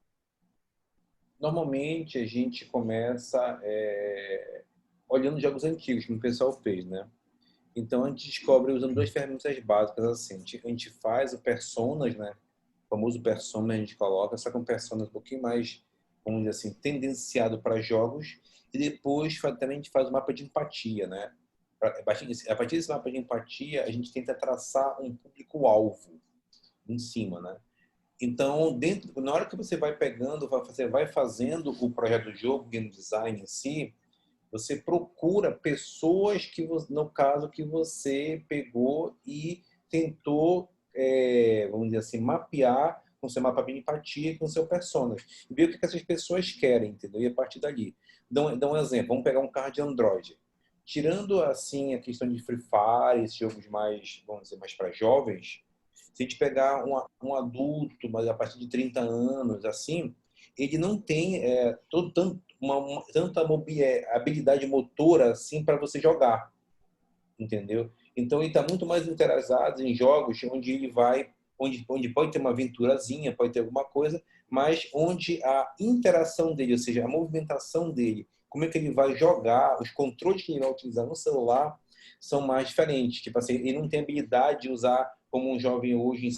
Normalmente a gente começa olhando jogos antigos, como o pessoal fez, né? Então a gente descobre usando duas ferramentas básicas assim. A gente faz o personas, né? O famoso persona a gente coloca, só que um persona um pouquinho mais, vamos dizer assim, tendenciado para jogos. E depois também a gente faz o mapa de empatia, né? A partir desse mapa de empatia, a gente tenta traçar um público-alvo em cima, né? Então, na hora que você vai pegando, você vai fazendo o projeto do jogo, game design em si, você procura pessoas que, no caso, que você pegou e tentou, vamos dizer assim, mapear com seu mapa de empatia com seu persona. E ver o que essas pessoas querem, entendeu? E a partir dali. Dá um exemplo. Vamos pegar um carro de Android. Tirando, assim, a questão de Free Fire, esses jogos mais, vamos dizer, mais para jovens, se a gente pegar um adulto, mas a partir de 30 anos, assim, ele não tem tanta habilidade motora assim para você jogar, entendeu? Então ele está muito mais interessado em jogos onde ele vai, onde pode ter uma aventurazinha, pode ter alguma coisa, mas onde a interação dele, ou seja, a movimentação dele, como é que ele vai jogar, os controles que ele vai utilizar no celular são mais diferentes. Tipo assim, ele não tem habilidade de usar, como um jovem hoje,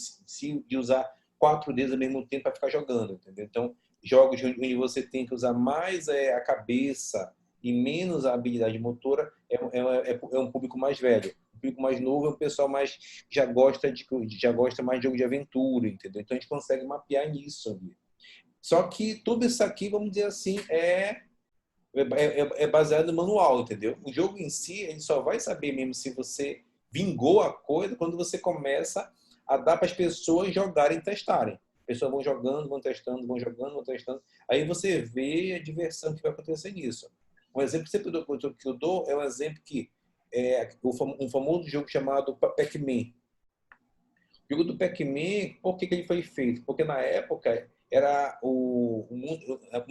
de usar 4 dedos ao mesmo tempo para ficar jogando, entendeu? Então, jogos onde você tem que usar mais a cabeça e menos a habilidade motora é um público mais velho. O público mais novo é um pessoal mais já gosta mais de jogo de aventura, entendeu? Então a gente consegue mapear nisso ali. Só que tudo isso aqui, vamos dizer assim, é baseado no manual, entendeu? O jogo em si, ele só vai saber mesmo se você vingou a coisa quando você começa a dar para as pessoas jogarem e testarem. As pessoas vão jogando, vão testando, vão jogando, vão testando. Aí você vê a diversão que vai acontecer nisso. Um exemplo que eu dou é um exemplo que um famoso jogo chamado Pac-Man. O jogo do Pac-Man, por que ele foi feito? Porque na época era um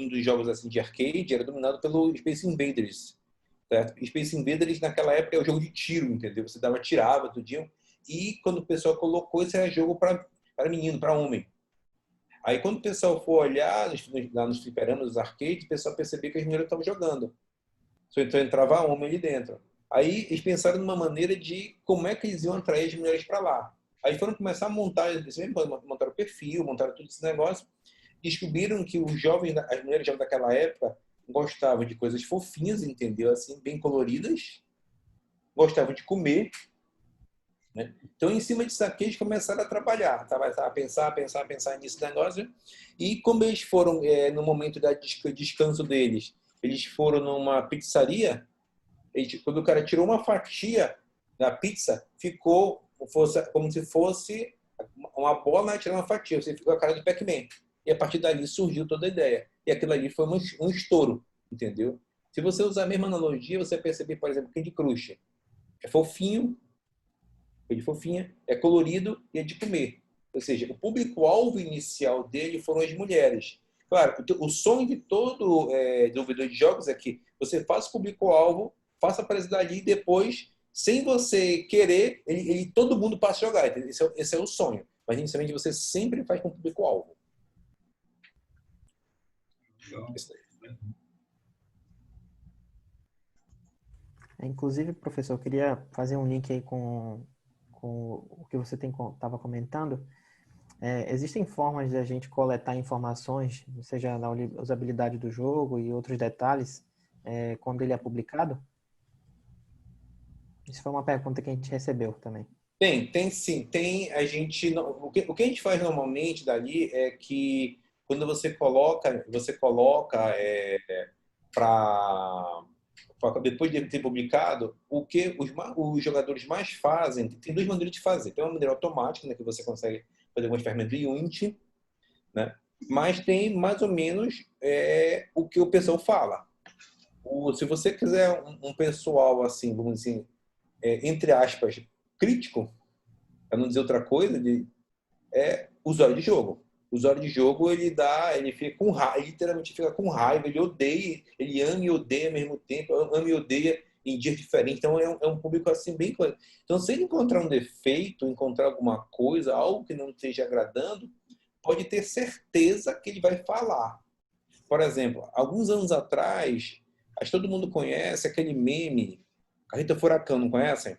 dos jogos assim de arcade era dominado pelo Space Invaders, certo? Space Invaders naquela época é um jogo de tiro, entendeu? Você tirava tudo dia. E quando o pessoal colocou, isso era jogo para menino, para homem. Aí quando o pessoal for olhar lá nos fliperanos, nos arcades, o pessoal percebeu que as mulheres estavam jogando. Então entrava homem ali dentro. Aí eles pensaram numa maneira de como é que eles iam atrair as mulheres para lá. Aí foram começar a montar o perfil, montaram todo esse negócio. Descobriram que os jovens, as mulheres jovens daquela época gostavam de coisas fofinhas, entendeu? Assim, bem coloridas. Gostavam de comer. Né? Então, em cima disso aqui, eles começaram a trabalhar, a pensar nisso negócio. E como eles foram, no momento da descanso deles, eles foram numa pizzaria, quando o cara tirou uma fatia da pizza, ficou como se fosse uma bola tirando uma fatia. Você ficou a cara do Pac-Man. E a partir dali surgiu toda a ideia. E aquilo ali foi um estouro, entendeu? Se você usar a mesma analogia, você vai perceber, por exemplo, Candy Crush. É fofinho, é colorido e é de comer. Ou seja, o público-alvo inicial dele foram as mulheres. Claro, o sonho de todo desenvolvedor de jogos é que você faça o público-alvo, faça aparecer dali e depois, sem você querer, todo mundo passa a jogar. Esse é o sonho. Mas, inicialmente, você sempre faz com o público-alvo. Inclusive, professor, eu queria fazer um link aí com o que você estava comentando. Existem formas de a gente coletar informações, seja na usabilidade do jogo e outros detalhes, quando ele é publicado? Isso foi uma pergunta que a gente recebeu também. Tem sim. Tem a gente. O que a gente faz normalmente dali é que quando você coloca para depois de ter publicado, o que os jogadores mais fazem, tem duas maneiras de fazer. Tem uma maneira automática, né, que você consegue fazer algumas ferramentas de Unity, né? Mas tem mais ou menos o que o pessoal fala. Se você quiser um pessoal assim, vamos dizer, entre aspas, crítico, para não dizer outra coisa, usuário de jogo. O usuário de jogo, ele fica com raiva, ele literalmente fica com raiva, ele odeia, ele ama e odeia ao mesmo tempo, ama e odeia em dias diferentes. Então, é um público assim bem coisa. Então, se ele encontrar um defeito, encontrar alguma coisa, algo que não esteja agradando, pode ter certeza que ele vai falar. Por exemplo, alguns anos atrás, acho que todo mundo conhece aquele meme, Carreta Furacão, não conhecem?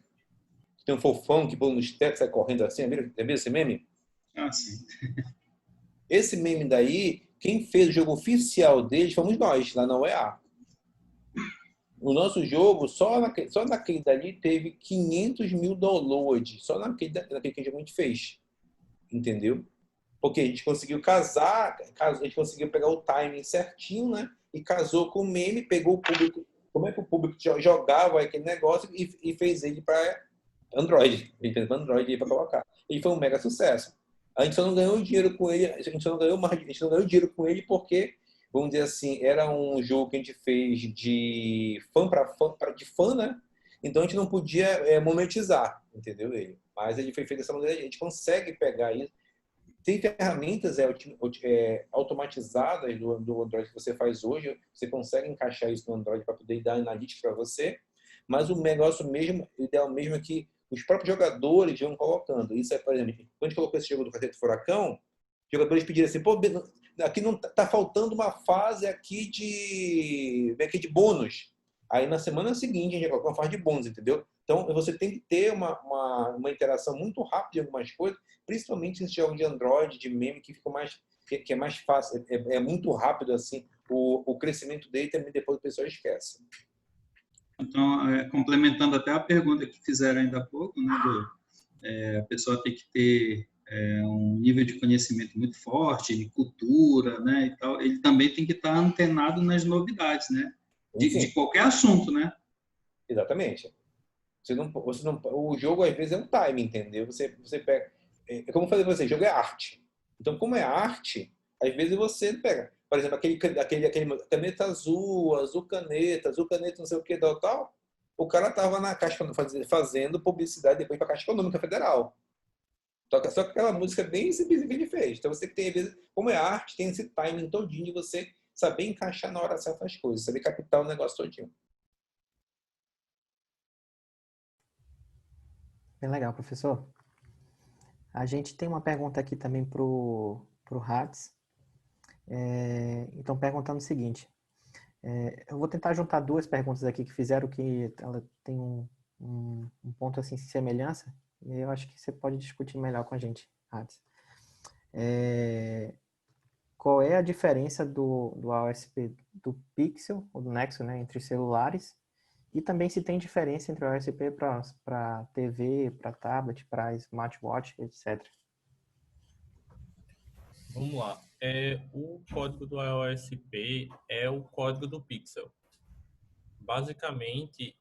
Tem um fofão que pula nos tetos, sai correndo assim, já viu esse meme? Ah, sim. Esse meme daí, quem fez o jogo oficial deles fomos nós, lá na UEA. O nosso jogo, só naquele dali, teve 500 mil downloads. Só naquele que a gente fez. Entendeu? Porque a gente conseguiu casar, a gente conseguiu pegar o timing certinho, né? E casou com o meme, pegou o público, como é que o público jogava aquele negócio e fez ele para Android. Ele fez para Android para colocar. E foi um mega sucesso. A gente só não ganhou dinheiro com ele, a gente não ganhou dinheiro com ele porque, vamos dizer assim, era um jogo que a gente fez de fã para fã, de fã, né? Então a gente não podia monetizar, entendeu? Ele. Mas ele foi feito dessa maneira, a gente consegue pegar isso. Tem ferramentas automatizadas do Android que você faz hoje, você consegue encaixar isso no Android para poder dar analytics para você, mas o negócio mesmo, o ideal mesmo é que os próprios jogadores vão colocando. Isso por exemplo, quando a gente colocou esse jogo do Carreta Furacão, os jogadores pediram assim, pô, aqui não tá faltando uma fase aqui de bônus. Aí na semana seguinte a gente colocou uma fase de bônus, entendeu? Então você tem que ter uma interação muito rápida em algumas coisas, principalmente nesse jogo de Android, de meme, que fica que é mais fácil, é muito rápido assim, o crescimento dele também depois o pessoal esquece. Então, complementando até a pergunta que fizeram ainda há pouco, né, a pessoa tem que ter um nível de conhecimento muito forte, de cultura, né, e tal. Ele também tem que estar antenado nas novidades, né, de qualquer assunto, né? Exatamente. O jogo às vezes é um time, entendeu? Você pega, como eu falei para você, o jogo é arte. Então, como é arte, às vezes você pega, por exemplo, aquele caneta azul caneta, não sei o que, tal. O cara tava na Caixa fazendo publicidade depois para a Caixa Econômica Federal. Só que aquela música bem simples que ele fez. Então você tem, às vezes, como é arte, tem esse timing todinho de você saber encaixar na hora certas coisas, saber captar o negócio todinho. Bem legal, professor. A gente tem uma pergunta aqui também para o Hats. Então, perguntando o seguinte. Eu vou tentar juntar duas perguntas aqui que fizeram, que ela tem um ponto assim de semelhança, e eu acho que você pode discutir melhor com a gente, Hats. Qual é a diferença do AOSP do Pixel, ou do Nexus, né, entre celulares, e também se tem diferença entre o AOSP para TV, para tablet, para smartwatch, etc. Vamos lá. O código do AOSP é o código do Pixel. Basicamente,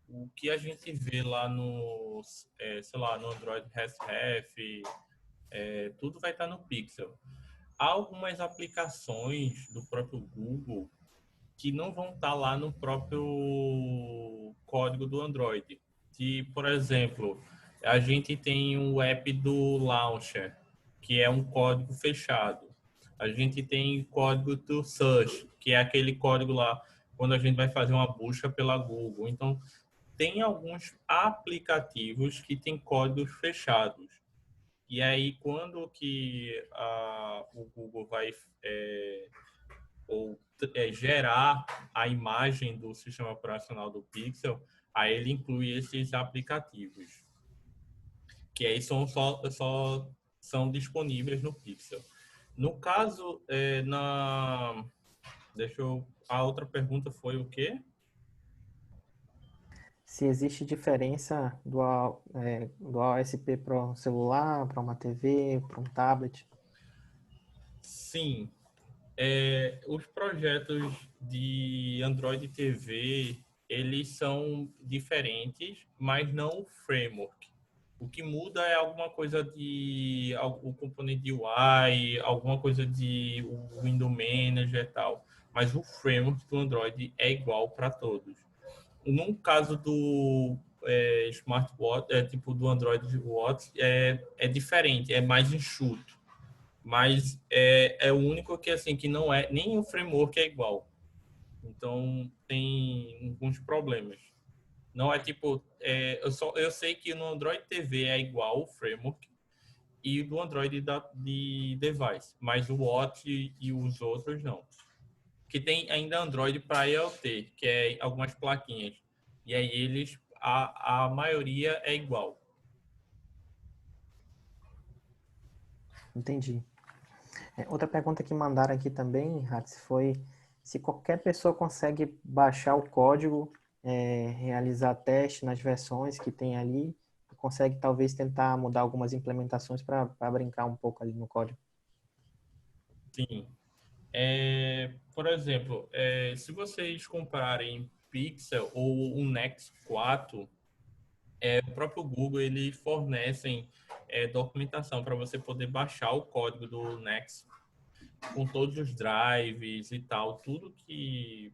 o que a gente vê lá no, sei lá, no Android ResRef, tudo vai estar no Pixel. Há algumas aplicações do próprio Google que não vão estar lá no próprio código do Android. Por exemplo, a gente tem o app do Launcher, que é um código fechado. A gente tem o código do Search, que é aquele código lá quando a gente vai fazer uma busca pela Google. Então, tem alguns aplicativos que têm códigos fechados. E aí, quando que o Google vai, ou gerar a imagem do sistema operacional do Pixel, aí ele inclui esses aplicativos, que aí são disponíveis no Pixel. No caso, a outra pergunta foi o quê? Se existe diferença do OSP para um celular, para uma TV, para um tablet? Sim. Os projetos de Android TV, eles são diferentes, mas não o framework. O que muda é alguma coisa o componente de UI, alguma coisa de Window Manager e tal. Mas o framework do Android é igual para todos. No caso do smartwatch, tipo do Android Watch, é diferente, é mais enxuto. Mas é o único que, assim, que não é, nem o framework é igual. Então, tem alguns problemas. Não é tipo, eu sei que no Android TV é igual o framework e do Android de device, mas o Watch e os outros não. Que tem ainda Android para IoT, que é algumas plaquinhas. E aí a maioria é igual. Entendi. Outra pergunta que mandaram aqui também, Hatz, foi se qualquer pessoa consegue baixar o código, realizar teste nas versões que tem ali, consegue talvez tentar mudar algumas implementações para brincar um pouco ali no código. Sim. Por exemplo, se vocês compararem Pixel ou o Nexus 4, o próprio Google ele fornecem documentação para você poder baixar o código do Nexus com todos os drives e tal, tudo que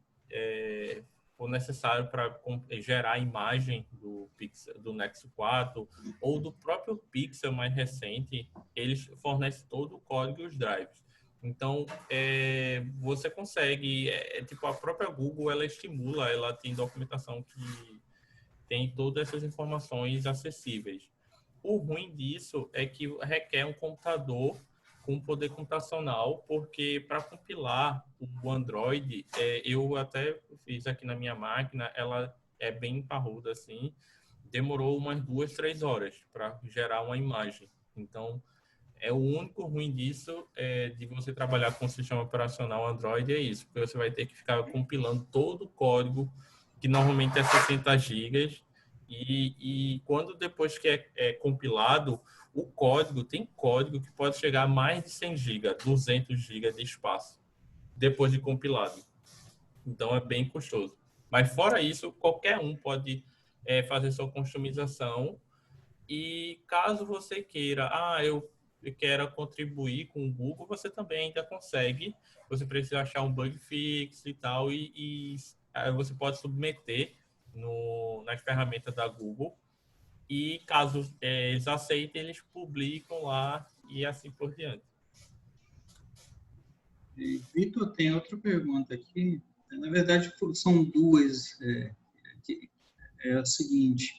for necessário para gerar a imagem do Pixel, do Nexus 4 ou do próprio Pixel mais recente, eles fornecem todo o código e os drives. Então, você consegue, tipo, a própria Google, ela estimula, ela tem documentação que tem todas essas informações acessíveis. O ruim disso é que requer um computador com poder computacional, porque para compilar o Android, eu até fiz aqui na minha máquina, ela é bem parruda assim, demorou umas 2, 3 horas para gerar uma imagem. Então, o único ruim disso, de você trabalhar com o sistema operacional Android, é isso, porque você vai ter que ficar compilando todo o código, que normalmente é 60 gigas, e quando depois que é compilado, o código, tem código que pode chegar a mais de 100 GB, 200 GB de espaço, depois de compilado. Então, é bem custoso. Mas, fora isso, qualquer um pode fazer sua customização. E caso você queira, eu quero contribuir com o Google, você também ainda consegue. Você precisa achar um bug fix e tal, e você pode submeter nas ferramentas da Google. E caso eles aceitem, eles publicam lá e assim por diante. Vitor, tem outra pergunta aqui. Na verdade, são duas. É o seguinte: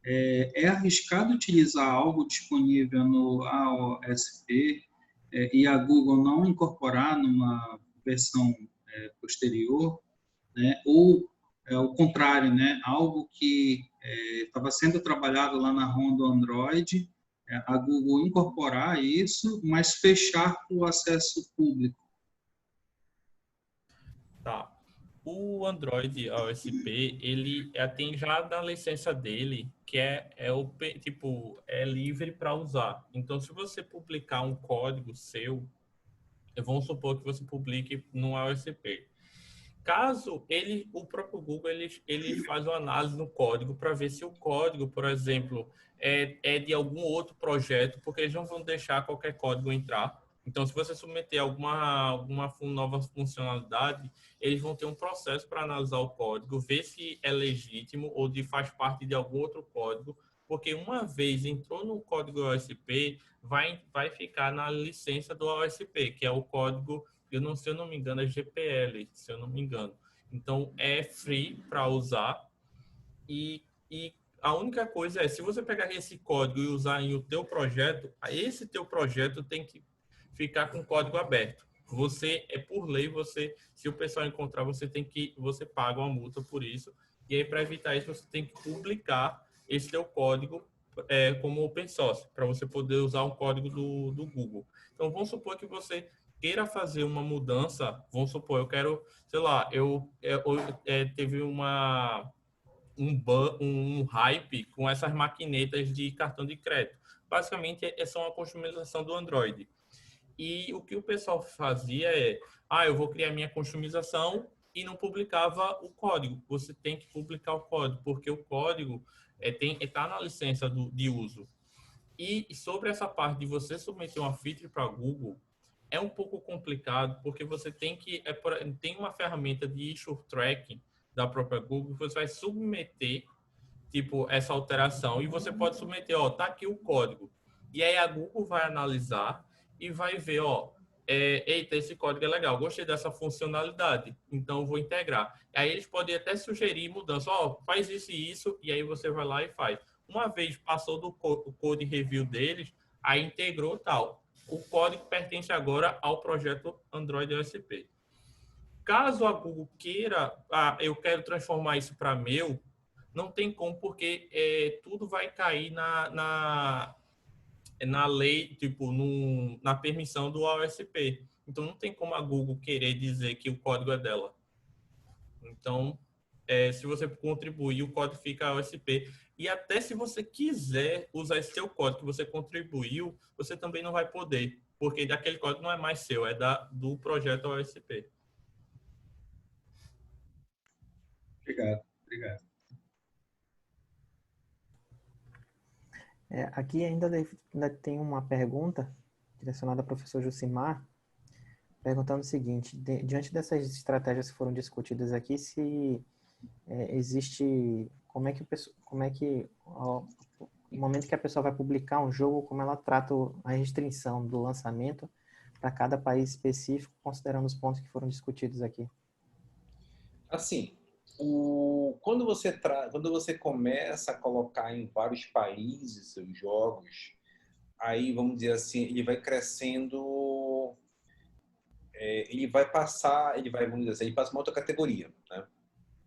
é arriscado utilizar algo disponível no AOSP e a Google não incorporar numa versão posterior, né? Ou ao contrário, né? Algo que estava sendo trabalhado lá na ROM do Android, a Google incorporar isso, mas fechar o acesso público. Tá. O Android AOSP, ele tem já na licença dele, que é livre para usar. Então, se você publicar um código seu, vamos supor que você publique no AOSP. Caso o próprio Google, ele faz uma análise no código para ver se o código, por exemplo, é de algum outro projeto, porque eles não vão deixar qualquer código entrar. Então, se você submeter alguma nova funcionalidade, eles vão ter um processo para analisar o código, ver se é legítimo ou faz parte de algum outro código, porque uma vez entrou no código OSP, vai ficar na licença do OSP, que é o código, se eu não me engano, é GPL, se eu não me engano. Então, é free para usar e a única coisa se você pegar esse código e usar em o teu projeto, esse teu projeto tem que ficar com código aberto. você por lei, se o pessoal encontrar, você paga uma multa por isso. E aí, para evitar isso, você tem que publicar esse seu código como open source, para você poder usar um código do Google. Então, vamos supor que você queira fazer uma mudança, vamos supor, eu quero, sei lá, teve um hype com essas maquinetas de cartão de crédito. Basicamente, é só uma customização do Android. E o que o pessoal fazia eu vou criar minha customização e não publicava o código. Você tem que publicar o código, porque o código está na licença de uso. E sobre essa parte de você submeter uma feature para Google, é um pouco complicado, porque você tem uma ferramenta de issue tracking da própria Google, que você vai submeter essa alteração, e você pode submeter, tá aqui o código. E aí a Google vai analisar e vai ver, eita, esse código é legal, gostei dessa funcionalidade, então eu vou integrar. Aí eles podem até sugerir mudança, faz isso e isso, e aí você vai lá e faz. Uma vez passou do code review deles, aí integrou tal. O código pertence agora ao projeto Android OSP. Caso a Google queira, eu quero transformar isso para meu, não tem como, porque tudo vai cair na lei, na permissão do OSP. Então, não tem como a Google querer dizer que o código é dela. Então, se você contribuir, o código fica OSP. E até se você quiser usar esse seu código que você contribuiu, você também não vai poder, porque aquele código não é mais seu, é do projeto OSP. Obrigado. Aqui ainda tem uma pergunta direcionada ao professor Jucimar, perguntando o seguinte: diante dessas estratégias que foram discutidas aqui, se existe, como é que no momento que a pessoa vai publicar um jogo, como ela trata a restrição do lançamento para cada país específico, considerando os pontos que foram discutidos aqui? Assim, quando você começa a colocar em vários países seus jogos, aí, vamos dizer assim, ele vai crescendo, ele passa uma outra categoria, né?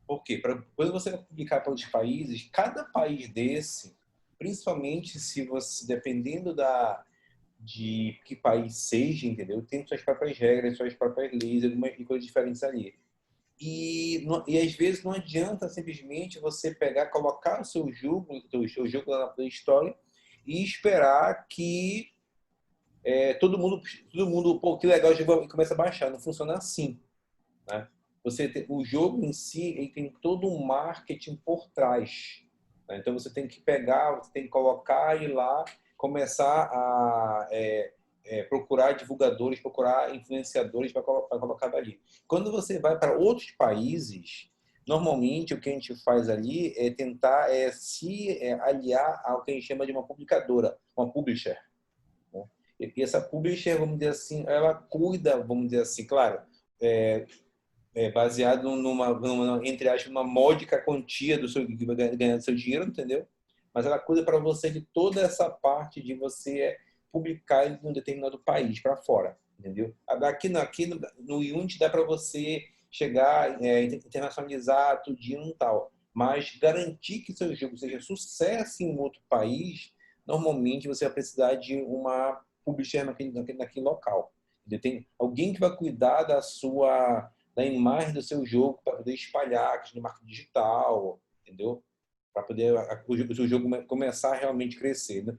Por quê? Quando você vai publicar para outros países, cada país desse, principalmente dependendo de que país seja, entendeu? Tem suas próprias regras, suas próprias leis, e coisas diferentes ali. E às vezes não adianta simplesmente você colocar o seu jogo lá na Play Store e esperar que todo mundo, pô, que legal, e começa a baixar. Não funciona assim, né? O jogo em si, ele tem todo um marketing por trás, né? Então você tem que você tem que colocar e lá começar a procurar divulgadores, procurar influenciadores para colocar dali. Quando você vai para outros países, normalmente o que a gente faz ali é tentar se aliar ao que a gente chama de uma publicadora, uma publisher, né? E essa publisher, vamos dizer assim, ela cuida, vamos dizer assim, claro, baseado entre aspas, uma módica quantia do seu ganhar do seu dinheiro, entendeu? Mas ela cuida para você de toda essa parte de você publicar em um determinado país para fora, entendeu? Aqui no Unity dá para você chegar, internacionalizar tudinho e tal, mas garantir que seu jogo seja sucesso em um outro país, normalmente você vai precisar de uma publisher naquele local. Entendeu? Tem alguém que vai cuidar da imagem do seu jogo para poder espalhar a questão de marketing digital, entendeu? Para poder o seu jogo começar a realmente crescer, né?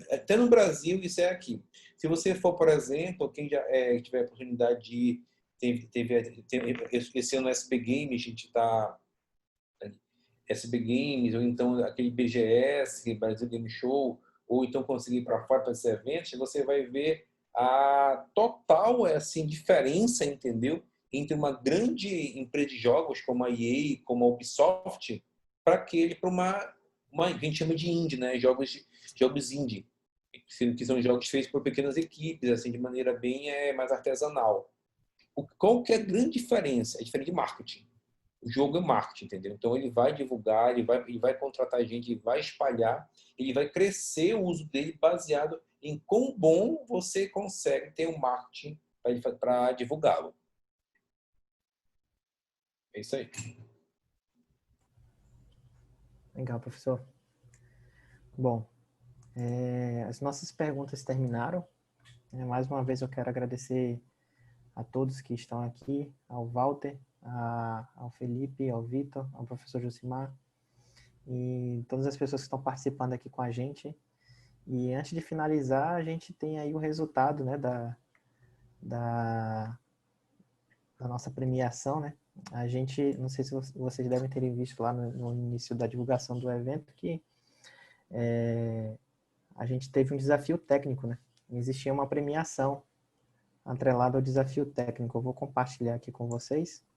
Até no Brasil isso é aqui. Se você for, por exemplo, quem já tiver a oportunidade de esse ano no SB Games, a gente está SB Games, ou então aquele BGS, Brasil Game Show, ou então conseguir ir para fora para esses eventos, você vai ver a total assim, diferença, entendeu? Entre uma grande empresa de jogos como a EA, como a Ubisoft, para uma que a gente chama de indie, né? Jogos indie, que são jogos feitos por pequenas equipes, assim, de maneira bem mais artesanal. Qual que é a grande diferença? É diferente de marketing. O jogo é marketing, entendeu? Então ele vai divulgar, ele vai contratar gente, ele vai espalhar, ele vai crescer o uso dele baseado em quão bom você consegue ter um marketing para divulgá-lo. É isso aí. Legal, professor. Bom, as nossas perguntas terminaram. Mais uma vez eu quero agradecer a todos que estão aqui, ao Walter, ao Felipe, ao Vitor, ao professor Josimar e todas as pessoas que estão participando aqui com a gente. E antes de finalizar, a gente tem aí o resultado, né, da nossa premiação, né? A gente, não sei se vocês devem ter visto lá no início da divulgação do evento que a gente teve um desafio técnico, né? Existia uma premiação atrelada ao desafio técnico. Eu vou compartilhar aqui com vocês.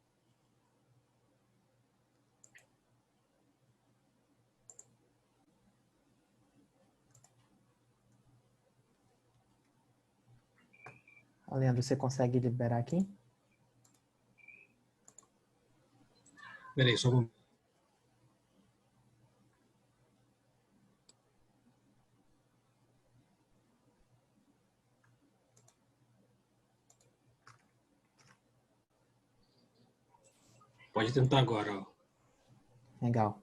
Leandro, você consegue liberar aqui? Peraí, só um... Pode tentar agora, ó. Legal.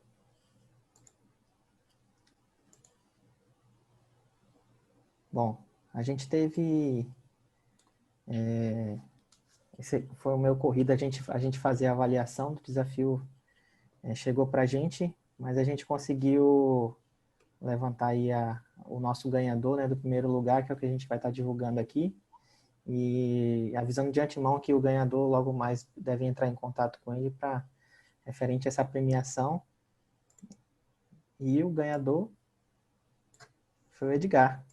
Bom, a gente teve... esse foi o meu ocorrido, a gente fazer a avaliação do desafio. Chegou para a gente, mas a gente conseguiu levantar aí o nosso ganhador, né, do primeiro lugar, que é o que a gente vai estar divulgando aqui. E avisando de antemão que o ganhador logo mais deve entrar em contato com ele para referente a essa premiação. E o ganhador foi o Edgar.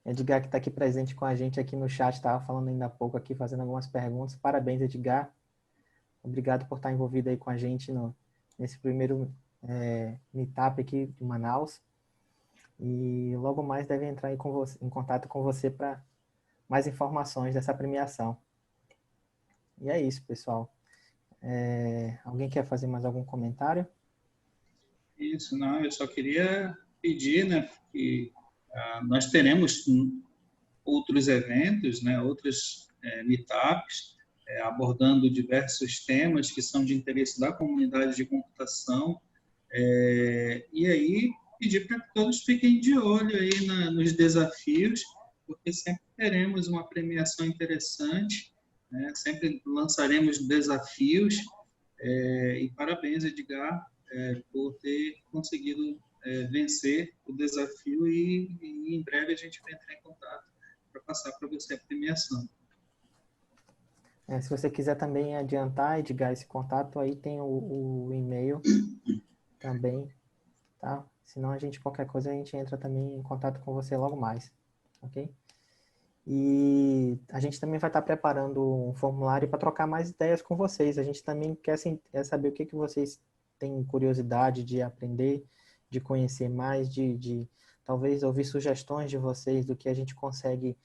Edgar que está aqui presente com a gente aqui no chat, estava falando ainda há pouco aqui, fazendo algumas perguntas. Parabéns, Edgar. Obrigado por estar envolvido aí com a gente nesse primeiro meetup aqui de Manaus. E logo mais deve entrar em contato com você para mais informações dessa premiação. E é isso, pessoal. Alguém quer fazer mais algum comentário? Isso, não, eu só queria pedir, né, que nós teremos outros eventos, né, outros meetups, abordando diversos temas que são de interesse da comunidade de computação, e aí pedir para que todos fiquem de olho aí nos desafios, porque sempre teremos uma premiação interessante, né, sempre lançaremos desafios, e parabéns, Edgar, por ter conseguido vencer o desafio e em breve a gente vai entrar em contato para passar para você a premiação. Se você quiser também adiantar, Edgar, esse contato, aí tem o e-mail também, tá? Senão qualquer coisa, a gente entra também em contato com você logo mais, ok? E a gente também vai estar preparando um formulário para trocar mais ideias com vocês. A gente também quer saber o que vocês têm curiosidade de aprender, de conhecer mais, de talvez ouvir sugestões de vocês do que a gente consegue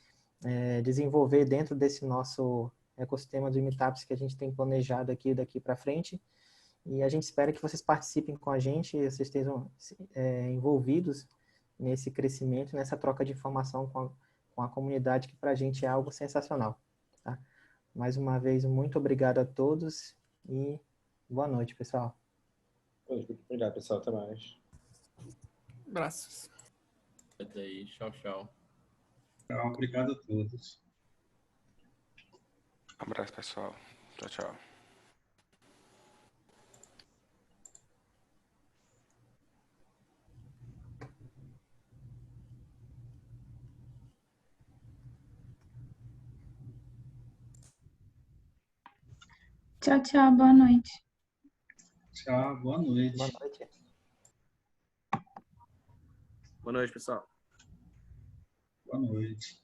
desenvolver dentro desse nosso ecossistema de meetups que a gente tem planejado aqui daqui para frente. E a gente espera que vocês participem com a gente, vocês estejam envolvidos nesse crescimento, nessa troca de informação com a comunidade, que para a gente é algo sensacional. Tá? Mais uma vez, muito obrigado a todos e boa noite, pessoal. Obrigado, pessoal. Até mais. Abraços. Até aí. Tchau, tchau. Então, obrigado a todos. Um abraço, pessoal. Tchau, tchau. Tchau, tchau. Boa noite. Tchau, boa noite. Boa noite. Boa noite, pessoal. Boa noite.